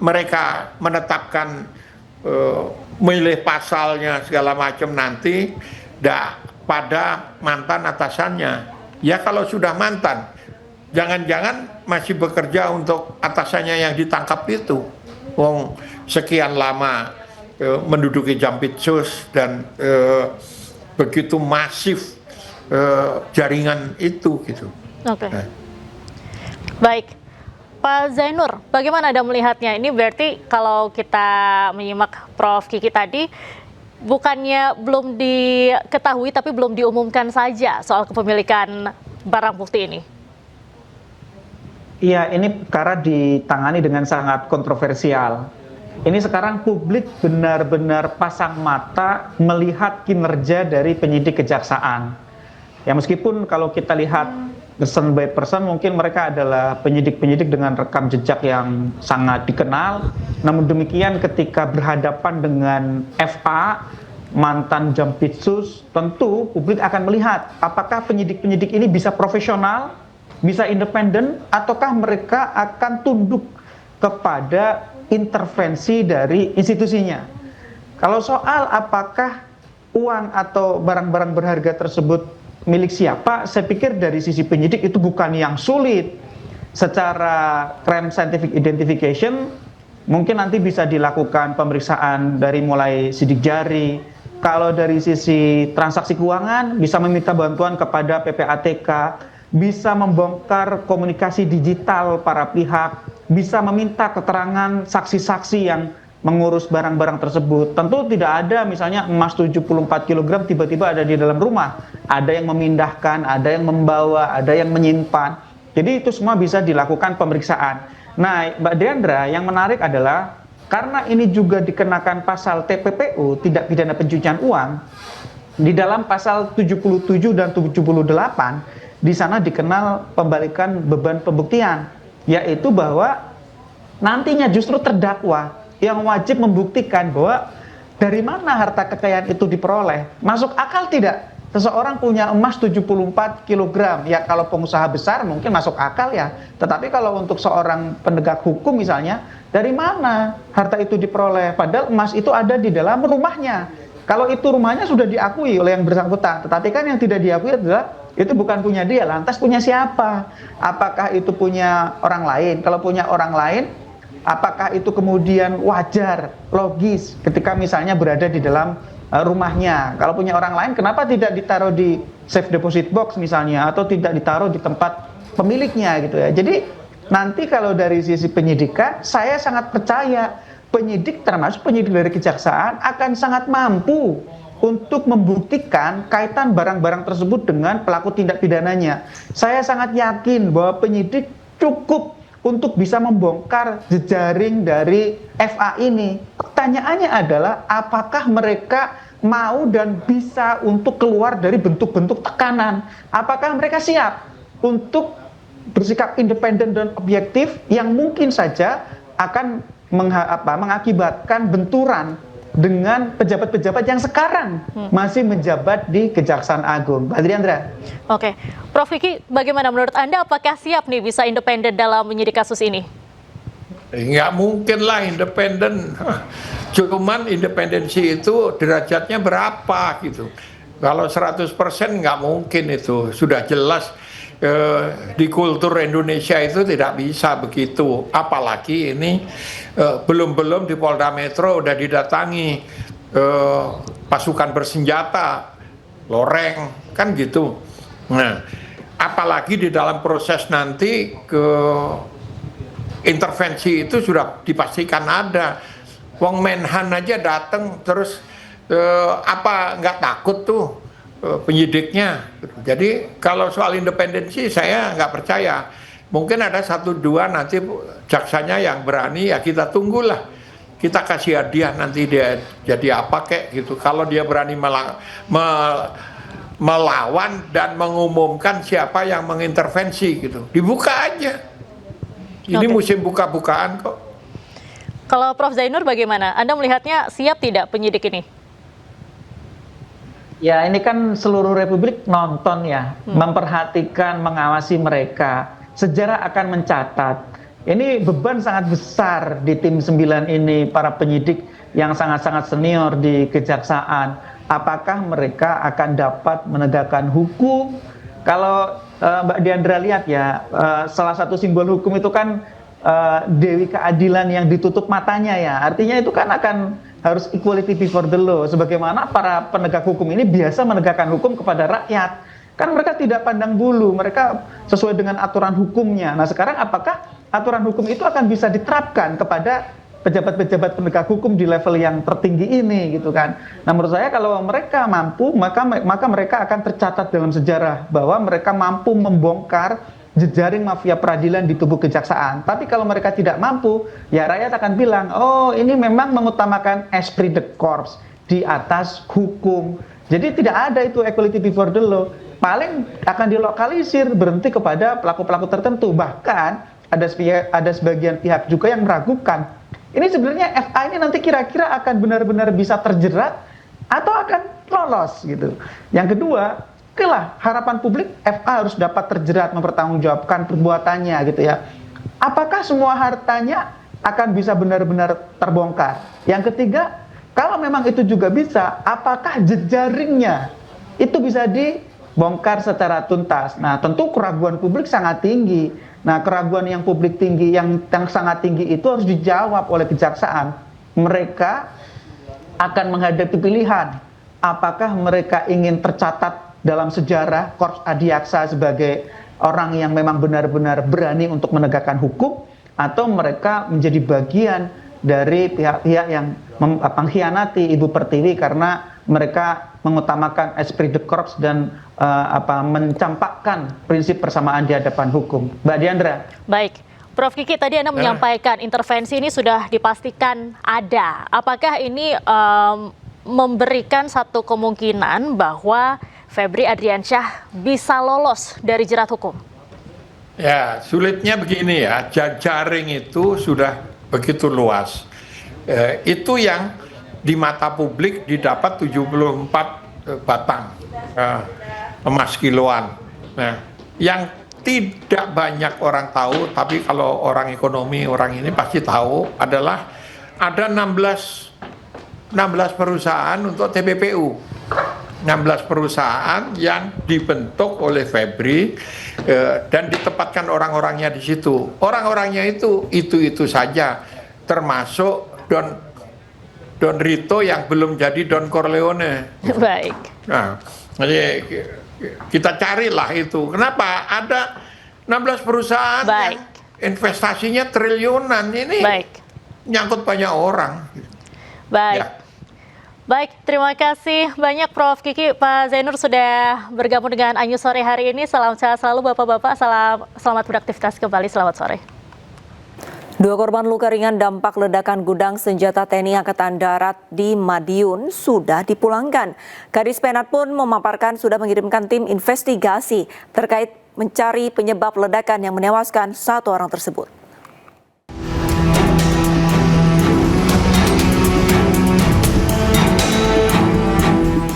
[SPEAKER 13] mereka menetapkan milih pasalnya segala macam nanti pada mantan atasannya? Ya kalau sudah mantan, jangan-jangan masih bekerja untuk atasannya yang ditangkap itu. Wong sekian lama menduduki Jampitsus dan begitu masif jaringan itu gitu.
[SPEAKER 7] Oke. Baik, Pak Zainur, bagaimana Anda melihatnya? Ini berarti kalau kita menyimak Prof. Kiki tadi, bukannya belum diketahui tapi belum diumumkan saja soal kepemilikan barang bukti ini.
[SPEAKER 8] Iya, ini perkara ditangani dengan sangat kontroversial. Ini sekarang publik benar-benar pasang mata melihat kinerja dari penyidik kejaksaan. Ya meskipun kalau kita lihat person by person mungkin mereka adalah penyidik-penyidik dengan rekam jejak yang sangat dikenal. Namun demikian ketika berhadapan dengan FA, mantan Jampitsus, tentu publik akan melihat apakah penyidik-penyidik ini bisa profesional, bisa independen, ataukah mereka akan tunduk kepada intervensi dari institusinya. Kalau soal apakah uang atau barang-barang berharga tersebut milik siapa, saya pikir dari sisi penyidik itu bukan yang sulit. Secara crime scientific identification, mungkin nanti bisa dilakukan pemeriksaan dari mulai sidik jari. Kalau dari sisi transaksi keuangan, bisa meminta bantuan kepada PPATK, bisa membongkar komunikasi digital para pihak, bisa meminta keterangan saksi-saksi yang mengurus barang-barang tersebut. Tentu tidak ada misalnya emas 74 kg tiba-tiba ada di dalam rumah. Ada yang memindahkan, ada yang membawa, ada yang menyimpan. Jadi itu semua bisa dilakukan pemeriksaan. Nah, Mbak Diandra, yang menarik adalah karena ini juga dikenakan pasal TPPU, tindak pidana pencucian uang, di dalam pasal 77 dan 78, di sana dikenal pembalikan beban pembuktian, yaitu bahwa nantinya justru terdakwa yang wajib membuktikan bahwa dari mana harta kekayaan itu diperoleh. Masuk akal tidak? Seseorang punya emas 74 kg, ya kalau pengusaha besar mungkin masuk akal ya. Tetapi kalau untuk seorang penegak hukum misalnya, dari mana harta itu diperoleh? Padahal emas itu ada di dalam rumahnya. Kalau itu rumahnya sudah diakui oleh yang bersangkutan, tetapi kan yang tidak diakui adalah itu bukan punya dia, lantas punya siapa? Apakah itu punya orang lain? Kalau punya orang lain, apakah itu kemudian wajar, logis ketika misalnya berada di dalam rumahnya? Kalau punya orang lain, kenapa tidak ditaruh di safe deposit box misalnya, atau tidak ditaruh di tempat pemiliknya gitu ya? Jadi nanti kalau dari sisi penyidikan, saya sangat percaya penyidik, termasuk penyidik dari kejaksaan, akan sangat mampu untuk membuktikan kaitan barang-barang tersebut dengan pelaku tindak pidananya. Saya sangat yakin bahwa penyidik cukup untuk bisa membongkar jejaring dari FA ini. Pertanyaannya adalah apakah mereka mau dan bisa untuk keluar dari bentuk-bentuk tekanan? Apakah mereka siap untuk bersikap independen dan objektif yang mungkin saja akan mengakibatkan benturan dengan pejabat-pejabat yang sekarang masih menjabat di Kejaksaan Agung. Mbak Diandra.
[SPEAKER 7] Oke, Prof. Kiki, bagaimana menurut Anda, apakah siap nih bisa independen dalam menyidik kasus ini?
[SPEAKER 13] Nggak mungkin lah independen. Cuman independensi itu derajatnya berapa gitu. Kalau 100% nggak mungkin itu. Sudah jelas di kultur Indonesia itu tidak bisa begitu. Apalagi ini belum di Polda Metro udah didatangi pasukan bersenjata, loreng, kan gitu. Nah, apalagi di dalam proses nanti intervensi itu sudah dipastikan ada. Wong Menhan aja datang terus apa nggak takut tuh penyidiknya. Jadi kalau soal independensi saya nggak percaya. Mungkin ada 1-2 nanti jaksanya yang berani, ya kita tunggulah. Kita kasih hadiah nanti dia jadi apa kek gitu. Kalau dia berani melawan dan mengumumkan siapa yang mengintervensi gitu. Dibuka aja. Ini musim buka-bukaan kok.
[SPEAKER 7] Kalau Prof. Zainur bagaimana? Anda melihatnya siap tidak penyidik ini?
[SPEAKER 8] Ya, ini kan seluruh Republik nonton ya, memperhatikan, mengawasi mereka. Sejarah akan mencatat. Ini beban sangat besar di tim 9 ini, para penyidik yang sangat-sangat senior di kejaksaan. Apakah mereka akan dapat menegakkan hukum? Kalau Mbak Diandra lihat ya, salah satu simbol hukum itu kan Dewi Keadilan yang ditutup matanya ya. Artinya itu kan akan harus equality before the law. Sebagaimana para penegak hukum ini biasa menegakkan hukum kepada rakyat. Kan mereka tidak pandang bulu, mereka sesuai dengan aturan hukumnya. Nah sekarang apakah aturan hukum itu akan bisa diterapkan kepada pejabat-pejabat penegak hukum di level yang tertinggi ini gitu kan. Nah menurut saya kalau mereka mampu, maka mereka akan tercatat dalam sejarah bahwa mereka mampu membongkar jejaring mafia peradilan di tubuh kejaksaan. Tapi kalau mereka tidak mampu, ya rakyat akan bilang, oh ini memang mengutamakan esprit de corps di atas hukum. Jadi tidak ada itu equality before the law. Paling akan dilokalisir, berhenti kepada pelaku-pelaku tertentu. Bahkan ada sebagian pihak juga yang meragukan. Ini sebenarnya FA ini nanti kira-kira akan benar-benar bisa terjerat atau akan lolos gitu. Yang kedua, harapan publik FA harus dapat terjerat, mempertanggungjawabkan perbuatannya gitu ya. Apakah semua hartanya akan bisa benar-benar terbongkar? Yang ketiga, kalau memang itu juga bisa, apakah jejaringnya itu bisa dibongkar secara tuntas? Nah, tentu keraguan publik sangat tinggi. Nah, keraguan yang publik tinggi, yang sangat tinggi itu harus dijawab oleh kejaksaan. Mereka akan menghadapi pilihan, apakah mereka ingin tercatat dalam sejarah Korps Adiaksa sebagai orang yang memang benar-benar berani untuk menegakkan hukum, atau mereka menjadi bagian dari pihak-pihak yang mengkhianati Ibu Pertiwi karena mereka mengutamakan esprit de corps dan mencampakkan prinsip persamaan di hadapan hukum. Mbak Diandra.
[SPEAKER 7] Baik, Prof. Kiki, tadi Anda menyampaikan intervensi ini sudah dipastikan ada. Apakah ini memberikan satu kemungkinan bahwa Febri Adriansyah bisa lolos dari jerat hukum?
[SPEAKER 13] Ya, sulitnya begini ya, jaring itu sudah begitu luas. Itu yang di mata publik didapat 74 batang emas kiloan. Nah, yang tidak banyak orang tahu, tapi kalau orang ekonomi, orang ini pasti tahu, adalah ada 16 perusahaan untuk TPPU. 16 perusahaan yang dibentuk oleh Febri dan ditempatkan orang-orangnya di situ. Orang-orangnya itu saja, termasuk Don Rito yang belum jadi Don Corleone.
[SPEAKER 7] Baik.
[SPEAKER 13] Nah, jadi kita carilah itu. Kenapa ada 16 perusahaan yang investasinya triliunan, ini nyangkut banyak orang.
[SPEAKER 7] Baik. Ya. Baik, terima kasih banyak Prof. Kiki. Pak Zainur sudah bergabung dengan Anju sore hari ini. Salam sehat selalu Bapak-Bapak, selamat beraktivitas kembali, selamat sore.
[SPEAKER 1] 2 korban luka ringan dampak ledakan gudang senjata TNI Angkatan Darat di Madiun sudah dipulangkan. Kadis Penat pun memaparkan sudah mengirimkan tim investigasi terkait mencari penyebab ledakan yang menewaskan 1 orang tersebut.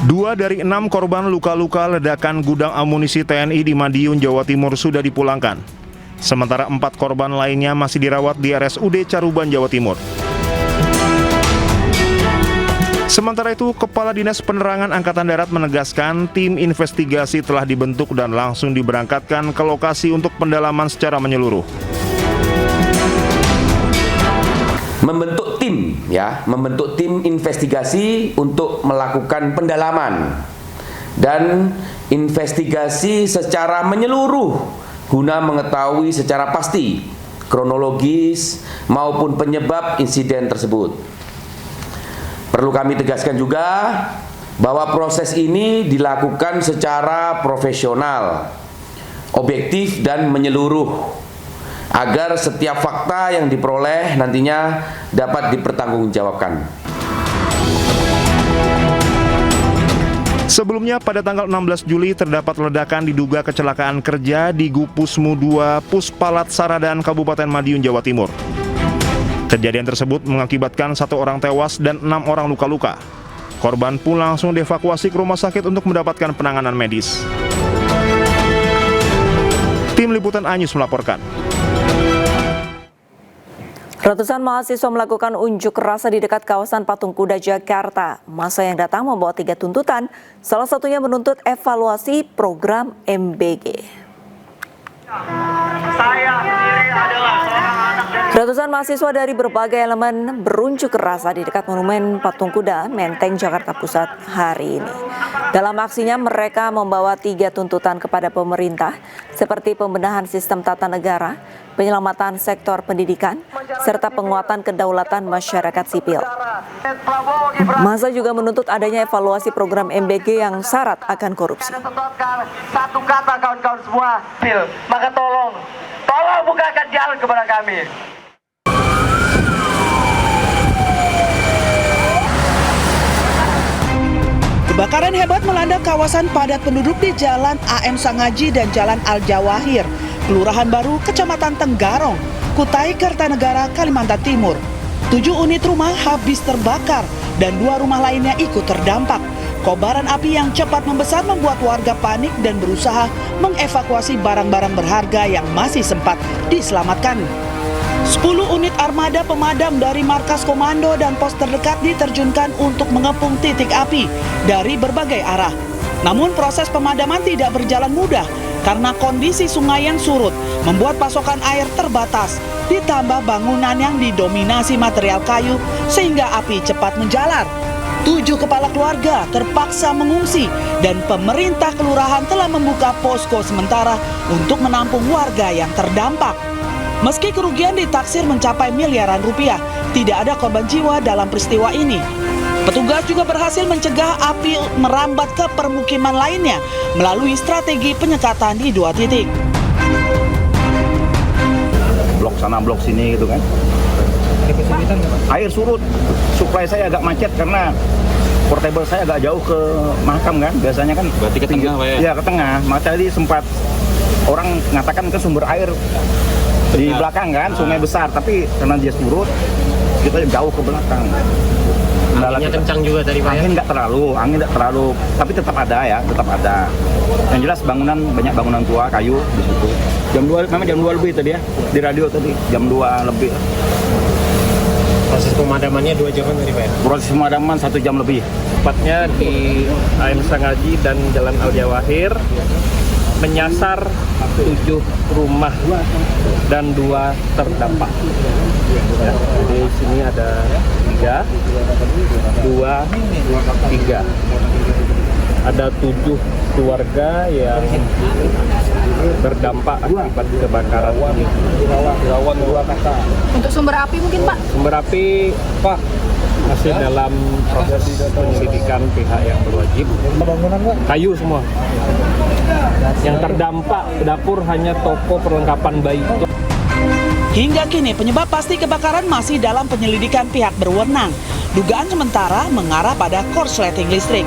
[SPEAKER 5] 2 dari 6 korban luka-luka ledakan gudang amunisi TNI di Madiun, Jawa Timur sudah dipulangkan. Sementara 4 korban lainnya masih dirawat di RSUD Caruban, Jawa Timur. Sementara itu, Kepala Dinas Penerangan Angkatan Darat menegaskan tim investigasi telah dibentuk dan langsung diberangkatkan ke lokasi untuk pendalaman secara menyeluruh.
[SPEAKER 14] Membentuk tim investigasi untuk melakukan pendalaman dan investigasi secara menyeluruh guna mengetahui secara pasti kronologis maupun penyebab insiden tersebut. Perlu kami tegaskan juga bahwa proses ini dilakukan secara profesional, objektif dan menyeluruh, agar setiap fakta yang diperoleh nantinya dapat dipertanggungjawabkan.
[SPEAKER 5] Sebelumnya pada tanggal 16 Juli terdapat ledakan diduga kecelakaan kerja di Gupusmu 2 Puspalat Saradan, Kabupaten Madiun, Jawa Timur. Kejadian tersebut mengakibatkan 1 orang tewas dan 6 orang luka-luka. Korban pun langsung dievakuasi ke rumah sakit untuk mendapatkan penanganan medis. Tim Liputan Anyus melaporkan.
[SPEAKER 1] Ratusan mahasiswa melakukan unjuk rasa di dekat kawasan Patung Kuda, Jakarta. Massa yang datang membawa 3 tuntutan, salah satunya menuntut evaluasi program MBG. Ratusan mahasiswa dari berbagai elemen berunjuk rasa di dekat Monumen Patung Kuda, Menteng, Jakarta Pusat hari ini. Dalam aksinya mereka membawa 3 tuntutan kepada pemerintah, seperti pembenahan sistem tata negara, penyelamatan sektor pendidikan, serta penguatan kedaulatan masyarakat sipil. Massa juga menuntut adanya evaluasi program MBG yang syarat akan korupsi.
[SPEAKER 15] Satu kata kawan-kawan semua, maka tolong bukakan jalan kepada kami.
[SPEAKER 16] Kebakaran hebat melanda kawasan padat penduduk di Jalan AM Sangaji dan Jalan Al Jawahir, Kelurahan Baru, Kecamatan Tenggarong, Kutai Kartanegara, Kalimantan Timur. 7 unit rumah habis terbakar dan 2 rumah lainnya ikut terdampak. Kobaran api yang cepat membesar membuat warga panik dan berusaha mengevakuasi barang-barang berharga yang masih sempat diselamatkan. 10 unit armada pemadam dari markas komando dan pos terdekat diterjunkan untuk mengepung titik api dari berbagai arah. Namun proses pemadaman tidak berjalan mudah karena kondisi sungai yang surut membuat pasokan air terbatas, ditambah bangunan yang didominasi material kayu sehingga api cepat menjalar. 7 kepala keluarga terpaksa mengungsi dan pemerintah kelurahan telah membuka posko sementara untuk menampung warga yang terdampak. Meski kerugian ditaksir mencapai miliaran rupiah, tidak ada korban jiwa dalam peristiwa ini. Petugas juga berhasil mencegah api merambat ke permukiman lainnya melalui strategi penyekatan di 2 titik.
[SPEAKER 5] Blok sana, blok sini gitu kan. Air surut, suplai saya agak macet karena portable saya agak jauh ke makam kan. Biasanya kan berarti ke tengah, Pak ya? Ya, ke tengah. Maka tadi sempat orang mengatakan ke sumber air di belakang kan, sungai besar, tapi karena dia surut, kita jauh ke belakang. Anginnya kencang juga tadi, Pak. Angin nggak terlalu, tapi tetap ada ya, tetap ada. Yang jelas bangunan, banyak bangunan tua, kayu di situ. Memang jam 2 lebih tadi ya, di radio tadi, jam 2 lebih.
[SPEAKER 17] Proses pemadamannya 2 jam tadi, Pak?
[SPEAKER 5] Proses pemadaman 1 jam lebih.
[SPEAKER 17] Tepatnya di AM Sangaji dan Jalan Al Jawahir, menyasar 7 rumah dan 2 terdampak. Ya, jadi sini ada 3, 2, 3. Ada 7 keluarga yang terdampak akibat kebakaran ini. Rawan 2 kakak.
[SPEAKER 12] Untuk sumber api mungkin, Pak?
[SPEAKER 17] Sumber api, Pak, masih dalam proses penyelidikan pihak yang berwajib. Kayu semua. Yang terdampak dapur hanya toko perlengkapan bayi.
[SPEAKER 16] Hingga kini penyebab pasti kebakaran masih dalam penyelidikan pihak berwenang. Dugaan sementara mengarah pada korsleting listrik.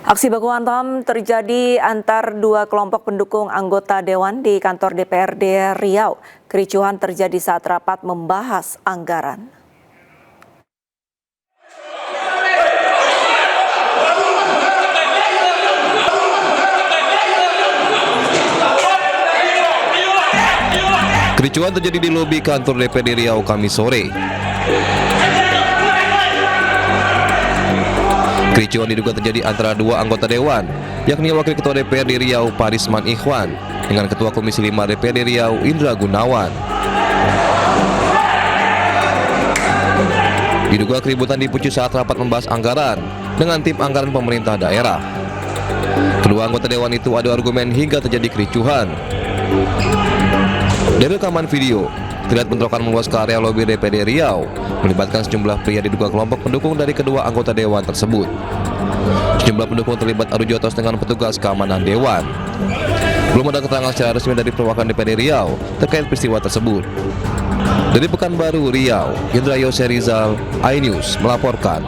[SPEAKER 1] Aksi baku hantam terjadi antar 2 kelompok pendukung anggota Dewan di kantor DPRD Riau. Kericuhan terjadi saat rapat membahas anggaran.
[SPEAKER 18] Kericuhan terjadi di lobi kantor DPRD Riau Kamis sore. Kericuhan diduga terjadi antara 2 anggota Dewan, yakni Wakil Ketua DPRD Riau Parisman Ikhwan dengan Ketua Komisi 5 DPRD Riau Indra Gunawan. Diduga keributan dipicu saat rapat membahas anggaran dengan tim anggaran pemerintah daerah. Kedua anggota Dewan itu adu argumen hingga terjadi kericuhan. Dari rekaman video, terlihat bentrokan meluas ke area lobi DPRD Riau, melibatkan sejumlah pria diduga kelompok pendukung dari kedua anggota Dewan tersebut. Sejumlah pendukung terlibat adu jotos dengan petugas keamanan Dewan. Belum ada keterangan secara resmi dari perwakilan DPRD Riau terkait peristiwa tersebut. Dari Pekanbaru, Riau, Indra Yose Rizal, iNews melaporkan.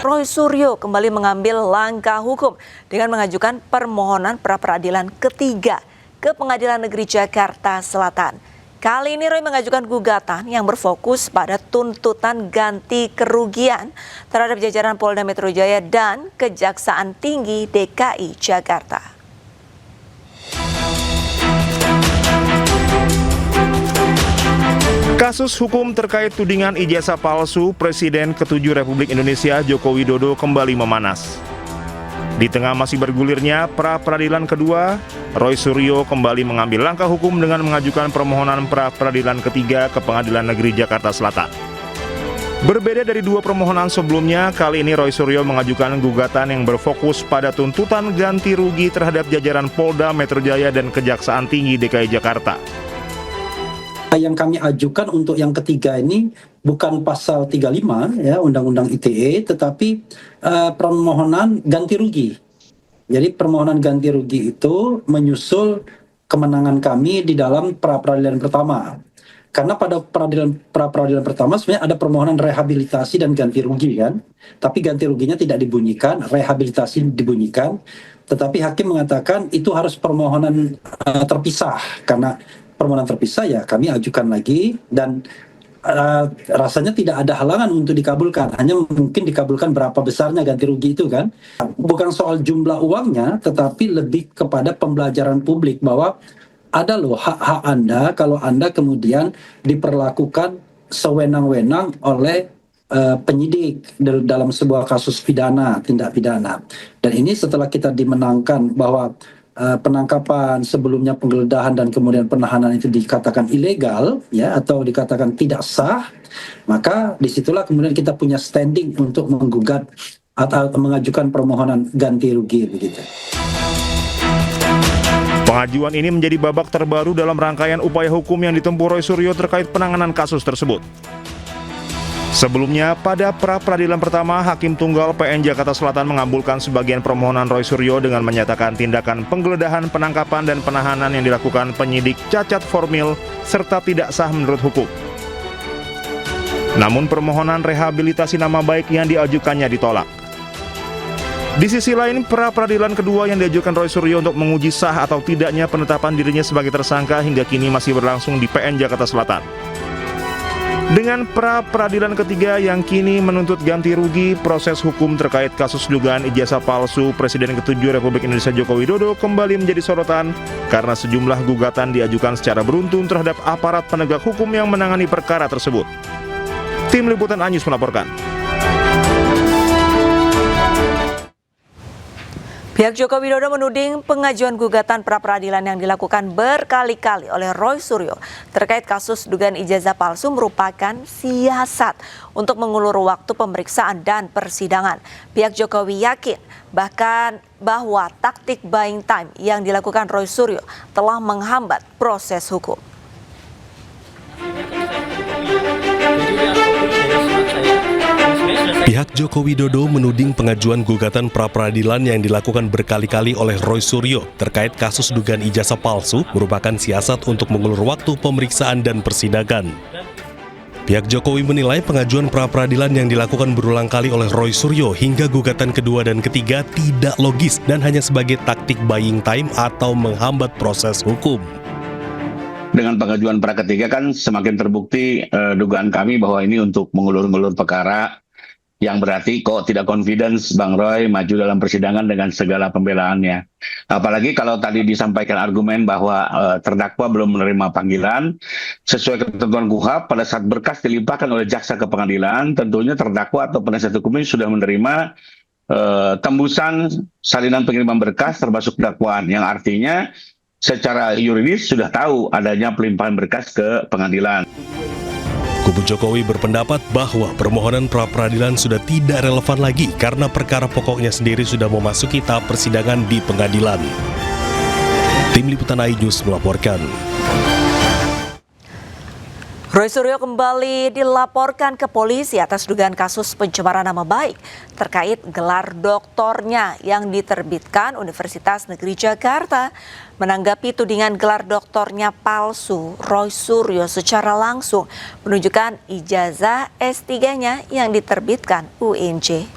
[SPEAKER 1] Roy Suryo kembali mengambil langkah hukum dengan mengajukan permohonan pra-peradilan ketiga ke Pengadilan Negeri Jakarta Selatan. Kali ini Roy mengajukan gugatan yang berfokus pada tuntutan ganti kerugian terhadap jajaran Polda Metro Jaya dan Kejaksaan Tinggi DKI Jakarta.
[SPEAKER 5] Kasus hukum terkait tudingan ijazah palsu Presiden ke-7 Republik Indonesia Joko Widodo kembali memanas. Di tengah masih bergulirnya pra-peradilan kedua, Roy Suryo kembali mengambil langkah hukum dengan mengajukan permohonan pra-peradilan ketiga ke Pengadilan Negeri Jakarta Selatan. Berbeda dari 2 permohonan sebelumnya, kali ini Roy Suryo mengajukan gugatan yang berfokus pada tuntutan ganti rugi terhadap jajaran Polda Metro Jaya dan Kejaksaan Tinggi DKI Jakarta.
[SPEAKER 6] Yang kami ajukan untuk yang ketiga ini bukan pasal 35 ya Undang-Undang ITE, tetapi permohonan ganti rugi. Jadi permohonan ganti rugi itu menyusul kemenangan kami di dalam pra-peradilan pertama. Karena pada pra-peradilan pertama sebenarnya ada permohonan rehabilitasi dan ganti rugi kan. Tapi ganti ruginya tidak dibunyikan, rehabilitasi dibunyikan. Tetapi hakim mengatakan itu harus permohonan terpisah. Karena permohonan terpisah ya kami ajukan lagi dan rasanya tidak ada halangan untuk dikabulkan. Hanya mungkin dikabulkan berapa besarnya ganti rugi itu kan. Bukan soal jumlah uangnya, tetapi lebih kepada pembelajaran publik bahwa ada loh hak-hak Anda kalau Anda kemudian diperlakukan sewenang-wenang oleh penyidik dalam sebuah kasus pidana, tindak pidana. Dan ini setelah kita dimenangkan bahwa penangkapan, sebelumnya penggeledahan dan kemudian penahanan itu dikatakan ilegal, ya, atau dikatakan tidak sah, maka disitulah kemudian kita punya standing untuk menggugat atau mengajukan permohonan ganti rugi begitu.
[SPEAKER 5] Pengajuan ini menjadi babak terbaru dalam rangkaian upaya hukum yang ditempuh Roy Suryo terkait penanganan kasus tersebut. Sebelumnya, pada pra-peradilan pertama, Hakim Tunggal PN Jakarta Selatan mengabulkan sebagian permohonan Roy Suryo dengan menyatakan tindakan penggeledahan, penangkapan, dan penahanan yang dilakukan penyidik cacat formil serta tidak sah menurut hukum. Namun permohonan rehabilitasi nama baik yang diajukannya ditolak. Di sisi lain, pra-peradilan kedua yang diajukan Roy Suryo untuk menguji sah atau tidaknya penetapan dirinya sebagai tersangka hingga kini masih berlangsung di PN Jakarta Selatan. Dengan pra-peradilan ketiga yang kini menuntut ganti rugi, proses hukum terkait kasus dugaan ijazah palsu Presiden ke-7 Republik Indonesia Joko Widodo kembali menjadi sorotan karena sejumlah gugatan diajukan secara beruntun terhadap aparat penegak hukum yang menangani perkara tersebut. Tim Liputan Anyus melaporkan.
[SPEAKER 1] Pihak Joko Widodo menuding pengajuan gugatan pra-peradilan yang dilakukan berkali-kali oleh Roy Suryo terkait kasus dugaan ijazah palsu merupakan siasat untuk mengulur waktu pemeriksaan dan persidangan. Pihak Jokowi yakin bahkan bahwa taktik buying time yang dilakukan Roy Suryo telah menghambat proses hukum.
[SPEAKER 2] Pihak Joko Widodo menuding pengajuan gugatan pra-peradilan yang dilakukan berkali-kali oleh Roy Suryo terkait kasus dugaan ijazah palsu merupakan siasat untuk mengulur waktu pemeriksaan dan persidangan. Pihak Jokowi menilai pengajuan pra-peradilan yang dilakukan berulang kali oleh Roy Suryo hingga gugatan kedua dan ketiga tidak logis dan hanya sebagai taktik buying time atau menghambat proses hukum.
[SPEAKER 19] Dengan pengajuan pra ketiga kan semakin terbukti dugaan kami bahwa ini untuk mengulur-ngulur perkara, yang berarti kok tidak confidence Bang Roy maju dalam persidangan dengan segala pembelaannya. Apalagi kalau tadi disampaikan argumen bahwa terdakwa belum menerima panggilan, sesuai ketentuan KUHP pada saat berkas dilimpahkan oleh jaksa ke pengadilan, tentunya terdakwa atau penasihat hukumnya sudah menerima tembusan salinan pengiriman berkas termasuk dakwaan, yang artinya secara yuridis sudah tahu adanya pelimpahan berkas ke pengadilan.
[SPEAKER 2] Kubu Jokowi berpendapat bahwa permohonan pra-peradilan sudah tidak relevan lagi karena perkara pokoknya sendiri sudah memasuki tahap persidangan di pengadilan. Tim Liputan iNews melaporkan.
[SPEAKER 1] Roy Suryo kembali dilaporkan ke polisi atas dugaan kasus pencemaran nama baik terkait gelar doktornya yang diterbitkan Universitas Negeri Jakarta. Menanggapi tudingan gelar doktornya palsu, Roy Suryo secara langsung menunjukkan ijazah S3-nya yang diterbitkan UNJ.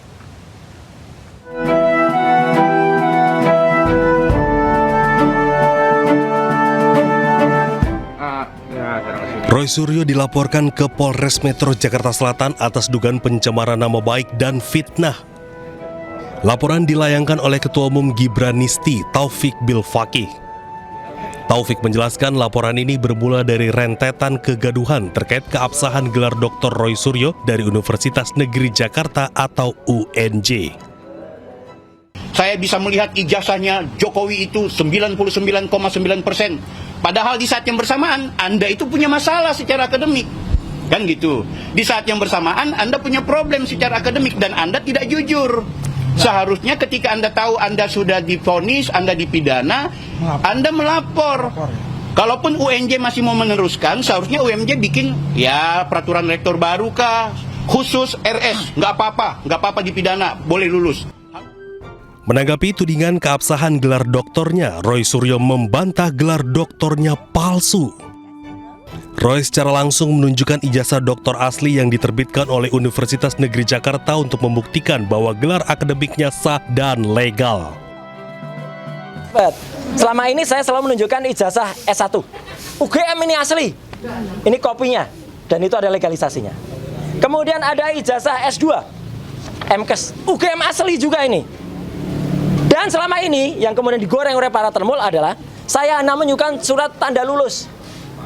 [SPEAKER 2] Roy Suryo dilaporkan ke Polres Metro Jakarta Selatan atas dugaan pencemaran nama baik dan fitnah. Laporan dilayangkan oleh Ketua Umum Gibranisti, Taufik Bilfaqih. Taufik menjelaskan laporan ini bermula dari rentetan kegaduhan terkait keabsahan gelar Dr. Roy Suryo dari Universitas Negeri Jakarta atau UNJ.
[SPEAKER 20] Saya bisa melihat ijazahnya Jokowi itu 99,9%. Padahal di saat yang bersamaan Anda itu punya masalah secara akademik. Kan gitu. Di saat yang bersamaan Anda punya problem secara akademik dan Anda tidak jujur. Seharusnya ketika Anda tahu Anda sudah divonis, Anda dipidana, Anda melapor. Kalaupun UNJ masih mau meneruskan, seharusnya UNJ bikin ya peraturan rektor baru kah, khusus RS, nggak apa-apa dipidana, boleh lulus.
[SPEAKER 2] Menanggapi tudingan keabsahan gelar doktornya, Roy Suryo membantah gelar doktornya palsu. Roy secara langsung menunjukkan ijazah doktor asli yang diterbitkan oleh Universitas Negeri Jakarta untuk membuktikan bahwa gelar akademiknya sah dan legal.
[SPEAKER 21] Selama ini saya selalu menunjukkan ijazah S1. UGM ini asli. Ini kopinya. Dan itu ada legalisasinya. Kemudian ada ijazah S2. MKes. UGM asli juga ini. Dan selama ini yang kemudian digoreng oleh para termul adalah saya hanya menunjukkan surat tanda lulus.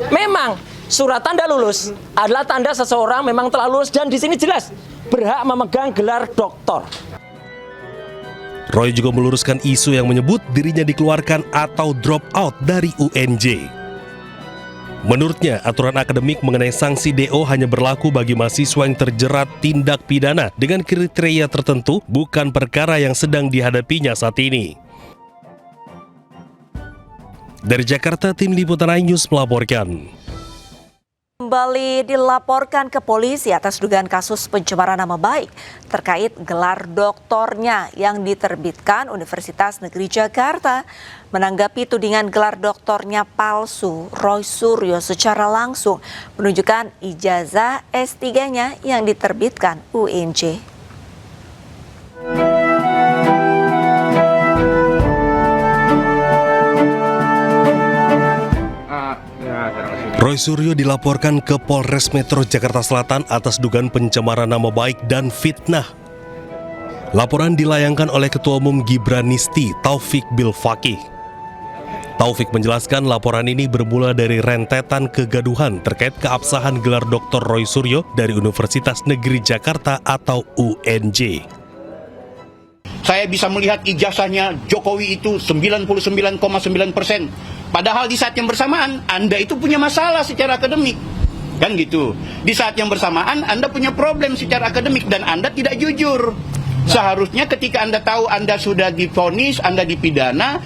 [SPEAKER 21] Memang surat tanda lulus adalah tanda seseorang memang telah lulus dan di sini jelas berhak memegang gelar doktor.
[SPEAKER 2] Roy juga meluruskan isu yang menyebut dirinya dikeluarkan atau drop out dari UNJ. Menurutnya, aturan akademik mengenai sanksi DO hanya berlaku bagi mahasiswa yang terjerat tindak pidana dengan kriteria tertentu, bukan perkara yang sedang dihadapinya saat ini. Dari Jakarta, tim Liputan iNews melaporkan.
[SPEAKER 1] Kembali dilaporkan ke polisi atas dugaan kasus pencemaran nama baik terkait gelar doktornya yang diterbitkan Universitas Negeri Jakarta. Menanggapi tudingan gelar doktornya palsu, Roy Suryo secara langsung menunjukkan ijazah S3-nya yang diterbitkan UNJ.
[SPEAKER 2] Roy Suryo dilaporkan ke Polres Metro Jakarta Selatan atas dugaan pencemaran nama baik dan fitnah. Laporan dilayangkan oleh Ketua Umum Gibranisti, Taufik Bilfaqih. Taufik menjelaskan laporan ini bermula dari rentetan kegaduhan terkait keabsahan gelar Dr. Roy Suryo dari Universitas Negeri Jakarta atau UNJ.
[SPEAKER 20] Saya bisa melihat ijazahnya Jokowi itu 99,9%. Padahal di saat yang bersamaan Anda itu punya masalah secara akademik. Kan gitu. Di saat yang bersamaan Anda punya problem secara akademik dan Anda tidak jujur. Seharusnya ketika Anda tahu Anda sudah divonis, Anda dipidana,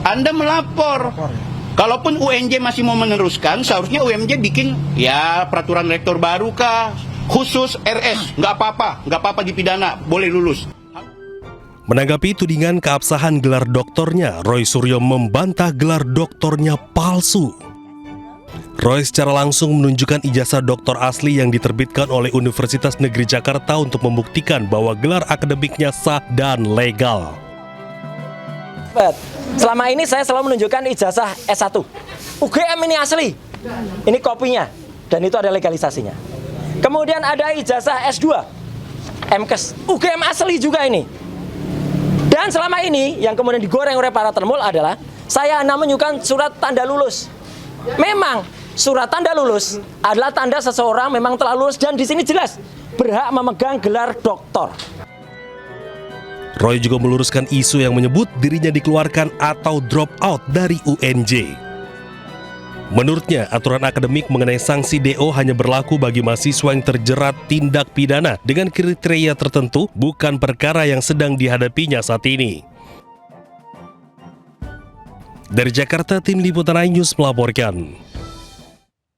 [SPEAKER 20] Anda melapor. Kalaupun UNJ masih mau meneruskan, seharusnya UNJ bikin ya peraturan rektor baru kah, khusus RS, nggak apa-apa dipidana, boleh lulus.
[SPEAKER 2] Menanggapi tudingan keabsahan gelar doktornya, Roy Suryo membantah gelar doktornya palsu. Roy secara langsung menunjukkan ijazah doktor asli yang diterbitkan oleh Universitas Negeri Jakarta untuk membuktikan bahwa gelar akademiknya sah dan legal.
[SPEAKER 21] Selama ini saya selalu menunjukkan ijazah S1. UGM ini asli. Ini kopinya. Dan itu ada legalisasinya. Kemudian ada ijazah S2. MKes. UGM asli juga ini. Dan selama ini yang kemudian digoreng oleh para termul adalah saya hanya menunjukkan surat tanda lulus. Memang surat tanda lulus adalah tanda seseorang memang telah lulus dan di sini jelas berhak memegang gelar doktor.
[SPEAKER 2] Roy juga meluruskan isu yang menyebut dirinya dikeluarkan atau drop out dari UNJ. Menurutnya, aturan akademik mengenai sanksi DO hanya berlaku bagi mahasiswa yang terjerat tindak pidana dengan kriteria tertentu, bukan perkara yang sedang dihadapinya saat ini. Dari Jakarta, tim Liputan iNews melaporkan.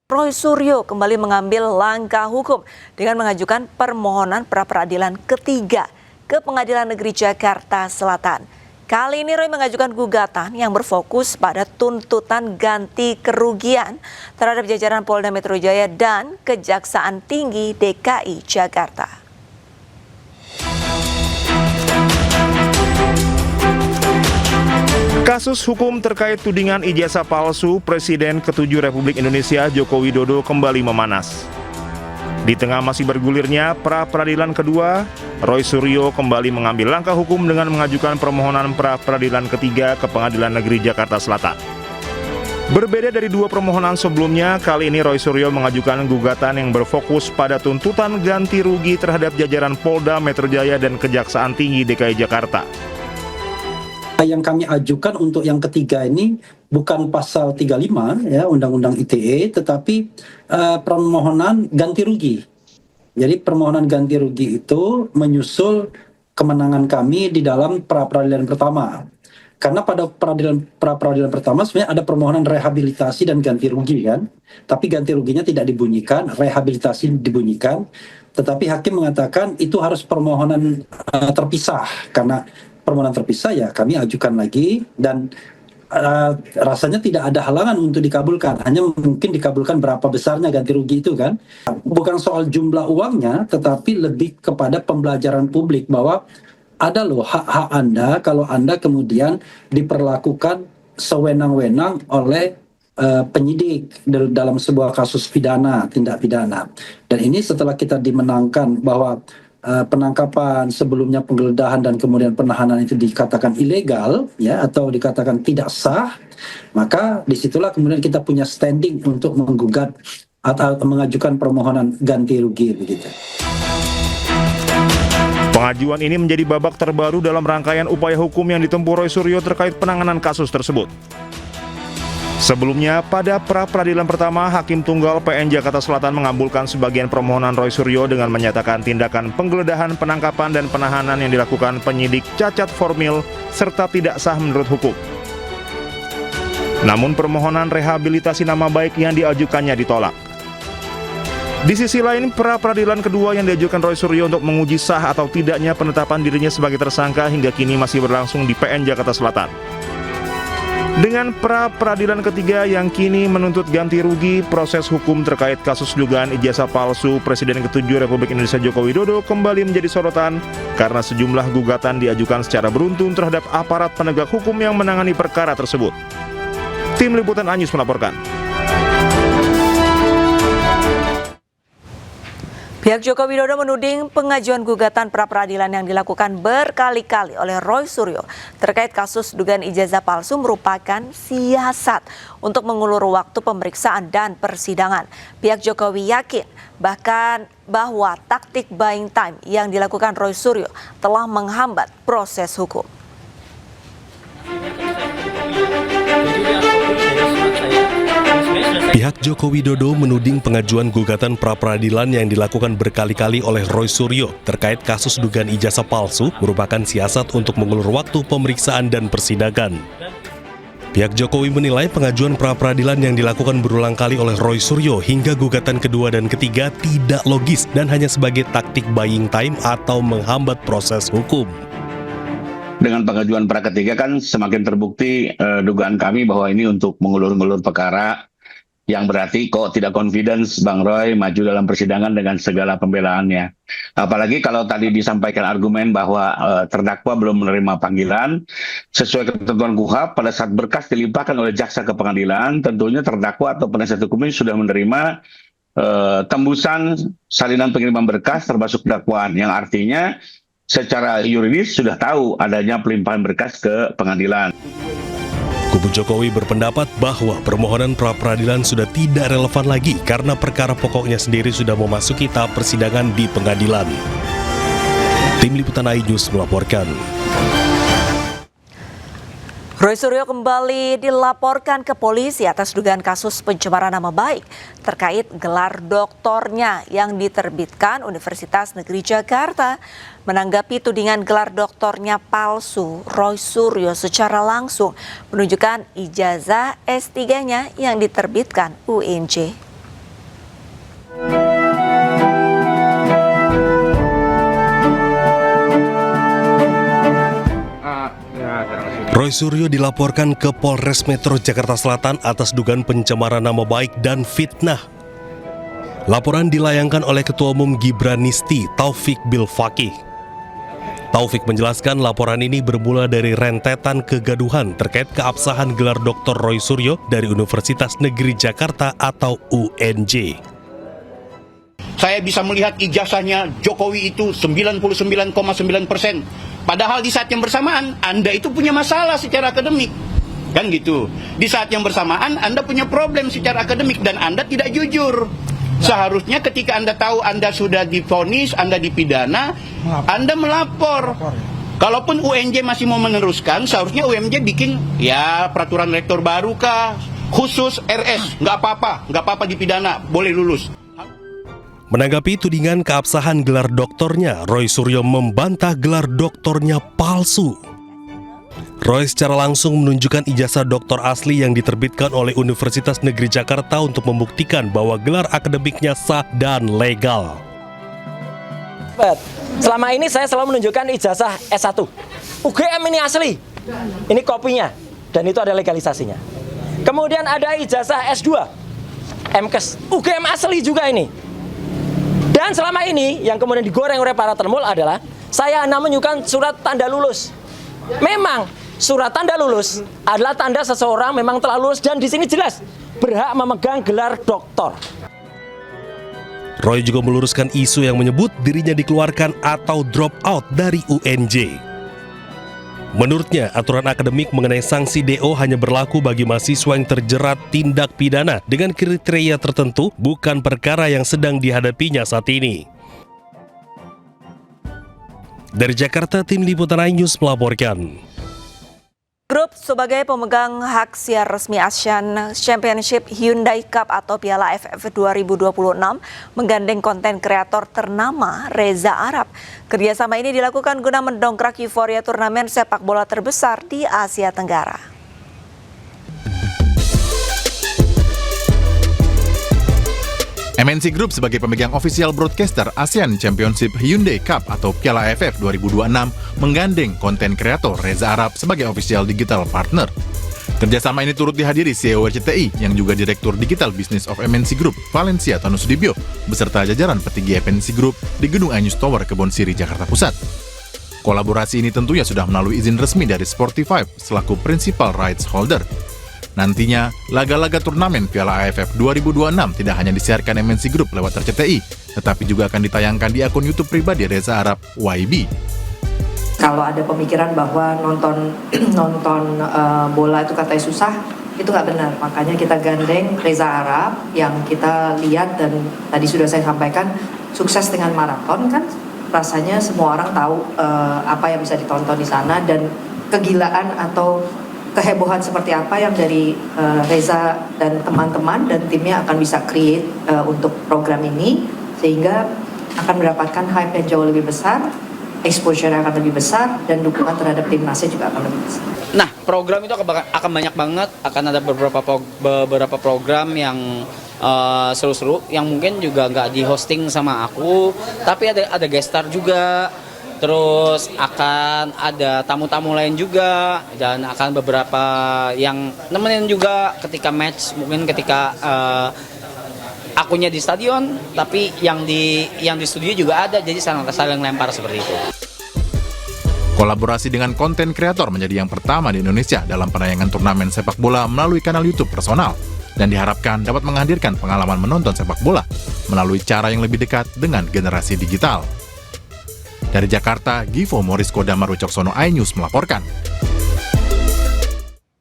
[SPEAKER 1] Roy Suryo kembali mengambil langkah hukum dengan mengajukan permohonan pra-peradilan ketiga ke Pengadilan Negeri Jakarta Selatan. Kali ini Roy mengajukan gugatan yang berfokus pada tuntutan ganti kerugian terhadap jajaran Polda Metro Jaya dan Kejaksaan Tinggi DKI Jakarta.
[SPEAKER 5] Kasus hukum terkait tudingan ijazah palsu Presiden ke-7 Republik Indonesia Joko Widodo kembali memanas. Di tengah masih bergulirnya pra-peradilan kedua, Roy Suryo kembali mengambil langkah hukum dengan mengajukan permohonan pra-peradilan ketiga ke Pengadilan Negeri Jakarta Selatan. Berbeda dari dua permohonan sebelumnya, kali ini Roy Suryo mengajukan gugatan yang berfokus pada tuntutan ganti rugi terhadap jajaran Polda Metro Jaya dan Kejaksaan Tinggi DKI Jakarta.
[SPEAKER 6] Yang kami ajukan untuk yang ketiga ini bukan pasal 35 ya Undang-Undang ITE, tetapi permohonan ganti rugi. Jadi permohonan ganti rugi itu menyusul kemenangan kami di dalam pra-peradilan pertama. Karena pada pra-peradilan pertama sebenarnya ada permohonan rehabilitasi dan ganti rugi kan. Tapi ganti ruginya tidak dibunyikan, rehabilitasi dibunyikan. Tetapi hakim mengatakan itu harus permohonan terpisah. Karena permohonan terpisah ya kami ajukan lagi dan rasanya tidak ada halangan untuk dikabulkan, hanya mungkin dikabulkan berapa besarnya ganti rugi itu kan. Bukan soal jumlah uangnya, tetapi lebih kepada pembelajaran publik bahwa ada loh hak-hak Anda kalau Anda kemudian diperlakukan sewenang-wenang oleh penyidik dalam sebuah kasus pidana, tindak pidana. Dan ini setelah kita dimenangkan bahwa penangkapan, sebelumnya penggeledahan dan kemudian penahanan itu dikatakan ilegal ya atau dikatakan tidak sah, maka disitulah kemudian kita punya standing untuk menggugat atau mengajukan permohonan ganti rugi begitu.
[SPEAKER 5] Pengajuan ini menjadi babak terbaru dalam rangkaian upaya hukum yang ditempuh Roy Suryo terkait penanganan kasus tersebut. Sebelumnya, pada pra-peradilan pertama, Hakim Tunggal PN Jakarta Selatan mengabulkan sebagian permohonan Roy Suryo dengan menyatakan tindakan penggeledahan, penangkapan, dan penahanan yang dilakukan penyidik cacat formil serta tidak sah menurut hukum. Namun permohonan rehabilitasi nama baik yang diajukannya ditolak. Di sisi lain, pra-peradilan kedua yang diajukan Roy Suryo untuk menguji sah atau tidaknya penetapan dirinya sebagai tersangka hingga kini masih berlangsung di PN Jakarta Selatan. Dengan pra-peradilan ketiga yang kini menuntut ganti rugi, proses hukum terkait kasus dugaan ijazah palsu Presiden ke-7 Republik Indonesia Joko Widodo kembali menjadi sorotan karena sejumlah gugatan diajukan secara beruntun terhadap aparat penegak hukum yang menangani perkara tersebut. Tim Liputan Anyus melaporkan.
[SPEAKER 1] Pihak Joko Widodo menuding pengajuan gugatan pra-peradilan yang dilakukan berkali-kali oleh Roy Suryo terkait kasus dugaan ijazah palsu merupakan siasat untuk mengulur waktu pemeriksaan dan persidangan. Pihak Jokowi yakin bahkan bahwa taktik buying time yang dilakukan Roy Suryo telah menghambat proses hukum.
[SPEAKER 2] Pihak Joko Widodo menuding pengajuan gugatan pra-peradilan yang dilakukan berkali-kali oleh Roy Suryo terkait kasus dugaan ijazah palsu merupakan siasat untuk mengulur waktu pemeriksaan dan persidangan. Pihak Jokowi menilai pengajuan pra-peradilan yang dilakukan berulang kali oleh Roy Suryo hingga gugatan kedua dan ketiga tidak logis dan hanya sebagai taktik buying time atau menghambat proses hukum.
[SPEAKER 19] Dengan pengajuan pra ketiga kan semakin terbukti dugaan kami bahwa ini untuk mengulur-ngulur perkara, yang berarti kok tidak confidence Bang Roy maju dalam persidangan dengan segala pembelaannya. Apalagi kalau tadi disampaikan argumen bahwa terdakwa belum menerima panggilan, sesuai ketentuan KUHP pada saat berkas dilimpahkan oleh jaksa ke pengadilan, tentunya terdakwa atau penasihat hukumnya sudah menerima tembusan salinan pengiriman berkas termasuk dakwaan, yang artinya secara yuridis sudah tahu adanya pelimpahan berkas ke pengadilan.
[SPEAKER 2] Kubu Jokowi berpendapat bahwa permohonan pra-peradilan sudah tidak relevan lagi karena perkara pokoknya sendiri sudah memasuki tahap persidangan di pengadilan. Tim Liputan iNews melaporkan.
[SPEAKER 1] Roy Suryo kembali dilaporkan ke polisi atas dugaan kasus pencemaran nama baik terkait gelar doktornya yang diterbitkan Universitas Negeri Jakarta. Menanggapi tudingan gelar doktornya palsu, Roy Suryo secara langsung menunjukkan ijazah S3-nya yang diterbitkan UNJ.
[SPEAKER 2] Roy Suryo dilaporkan ke Polres Metro Jakarta Selatan atas dugaan pencemaran nama baik dan fitnah. Laporan dilayangkan oleh Ketua Umum Gibranisti, Taufik Bilfaqih. Taufik menjelaskan laporan ini bermula dari rentetan kegaduhan terkait keabsahan gelar Dr. Roy Suryo dari Universitas Negeri Jakarta atau UNJ.
[SPEAKER 20] Saya bisa melihat ijazahnya Jokowi itu 99,9%. Padahal di saat yang bersamaan Anda itu punya masalah secara akademik. Kan gitu. Di saat yang bersamaan Anda punya problem secara akademik dan Anda tidak jujur. Seharusnya ketika Anda tahu Anda sudah divonis, Anda dipidana, Anda melapor. Kalaupun UNJ masih mau meneruskan, seharusnya UNJ bikin ya peraturan rektor baru kah, khusus RS, nggak apa-apa dipidana, boleh lulus.
[SPEAKER 2] Menanggapi tudingan keabsahan gelar doktornya, Roy Suryo membantah gelar doktornya palsu. Roy secara langsung menunjukkan ijazah doktor asli yang diterbitkan oleh Universitas Negeri Jakarta untuk membuktikan bahwa gelar akademiknya sah dan legal.
[SPEAKER 21] Selama ini saya selalu menunjukkan ijazah S1. UGM ini asli. Ini kopinya. Dan itu ada legalisasinya. Kemudian ada ijazah S2. MKes. UGM asli juga ini. Dan selama ini yang kemudian digoreng oleh para termul adalah saya hanya menunjukkan surat tanda lulus. Memang surat tanda lulus adalah tanda seseorang memang telah lulus dan di sini jelas berhak memegang gelar doktor.
[SPEAKER 2] Roy juga meluruskan isu yang menyebut dirinya dikeluarkan atau drop out dari UNJ. Menurutnya, aturan akademik mengenai sanksi DO hanya berlaku bagi mahasiswa yang terjerat tindak pidana dengan kriteria tertentu, bukan perkara yang sedang dihadapinya saat ini. Dari Jakarta, Tim Liputan iNews melaporkan.
[SPEAKER 1] Grup sebagai pemegang hak siar resmi Asian Championship Hyundai Cup atau Piala AFF 2026 menggandeng konten kreator ternama Reza Arab. Kerjasama ini dilakukan guna mendongkrak euforia turnamen sepak bola terbesar di Asia Tenggara.
[SPEAKER 3] MNC Group sebagai pemegang official broadcaster ASEAN Championship Hyundai Cup atau Piala AFF 2026 menggandeng konten kreator Reza Arab sebagai official digital partner. Kerjasama ini turut dihadiri CEO RCTI yang juga Direktur Digital Business of MNC Group, Valencia Tanusudibyo, beserta jajaran petinggi MNC Group di Gedung iNews Tower Kebon Siri, Jakarta Pusat. Kolaborasi ini tentunya sudah melalui izin resmi dari Sportify selaku principal rights holder. Nantinya, laga-laga turnamen Piala AFF 2026 tidak hanya disiarkan MNC Group lewat RCTI, tetapi juga akan ditayangkan di akun YouTube pribadi Reza Arab YB.
[SPEAKER 22] Kalau ada pemikiran bahwa nonton bola itu katanya susah, itu nggak benar. Makanya kita gandeng Reza Arab yang kita lihat dan tadi sudah saya sampaikan sukses dengan maraton kan. Rasanya semua orang tahu apa yang bisa ditonton di sana dan kegilaan atau kehebohan seperti apa yang dari Reza dan teman-teman dan timnya akan bisa create untuk program ini sehingga akan mendapatkan hype yang jauh lebih besar, exposure yang akan lebih besar dan dukungan terhadap timnasnya juga akan lebih besar.
[SPEAKER 23] Nah, program itu akan banyak banget, akan ada beberapa program yang seru-seru yang mungkin juga nggak di hosting sama aku, tapi ada guest star juga. Terus akan ada tamu-tamu lain juga dan akan beberapa yang nemenin juga ketika match, mungkin ketika akunya di stadion, tapi yang di studio juga ada, jadi saling lempar seperti itu.
[SPEAKER 3] Kolaborasi dengan konten kreator menjadi yang pertama di Indonesia dalam penayangan turnamen sepak bola melalui kanal YouTube personal dan diharapkan dapat menghadirkan pengalaman menonton sepak bola melalui cara yang lebih dekat dengan generasi digital. Dari Jakarta, Givo Morisko Damar Wicaksono iNews melaporkan.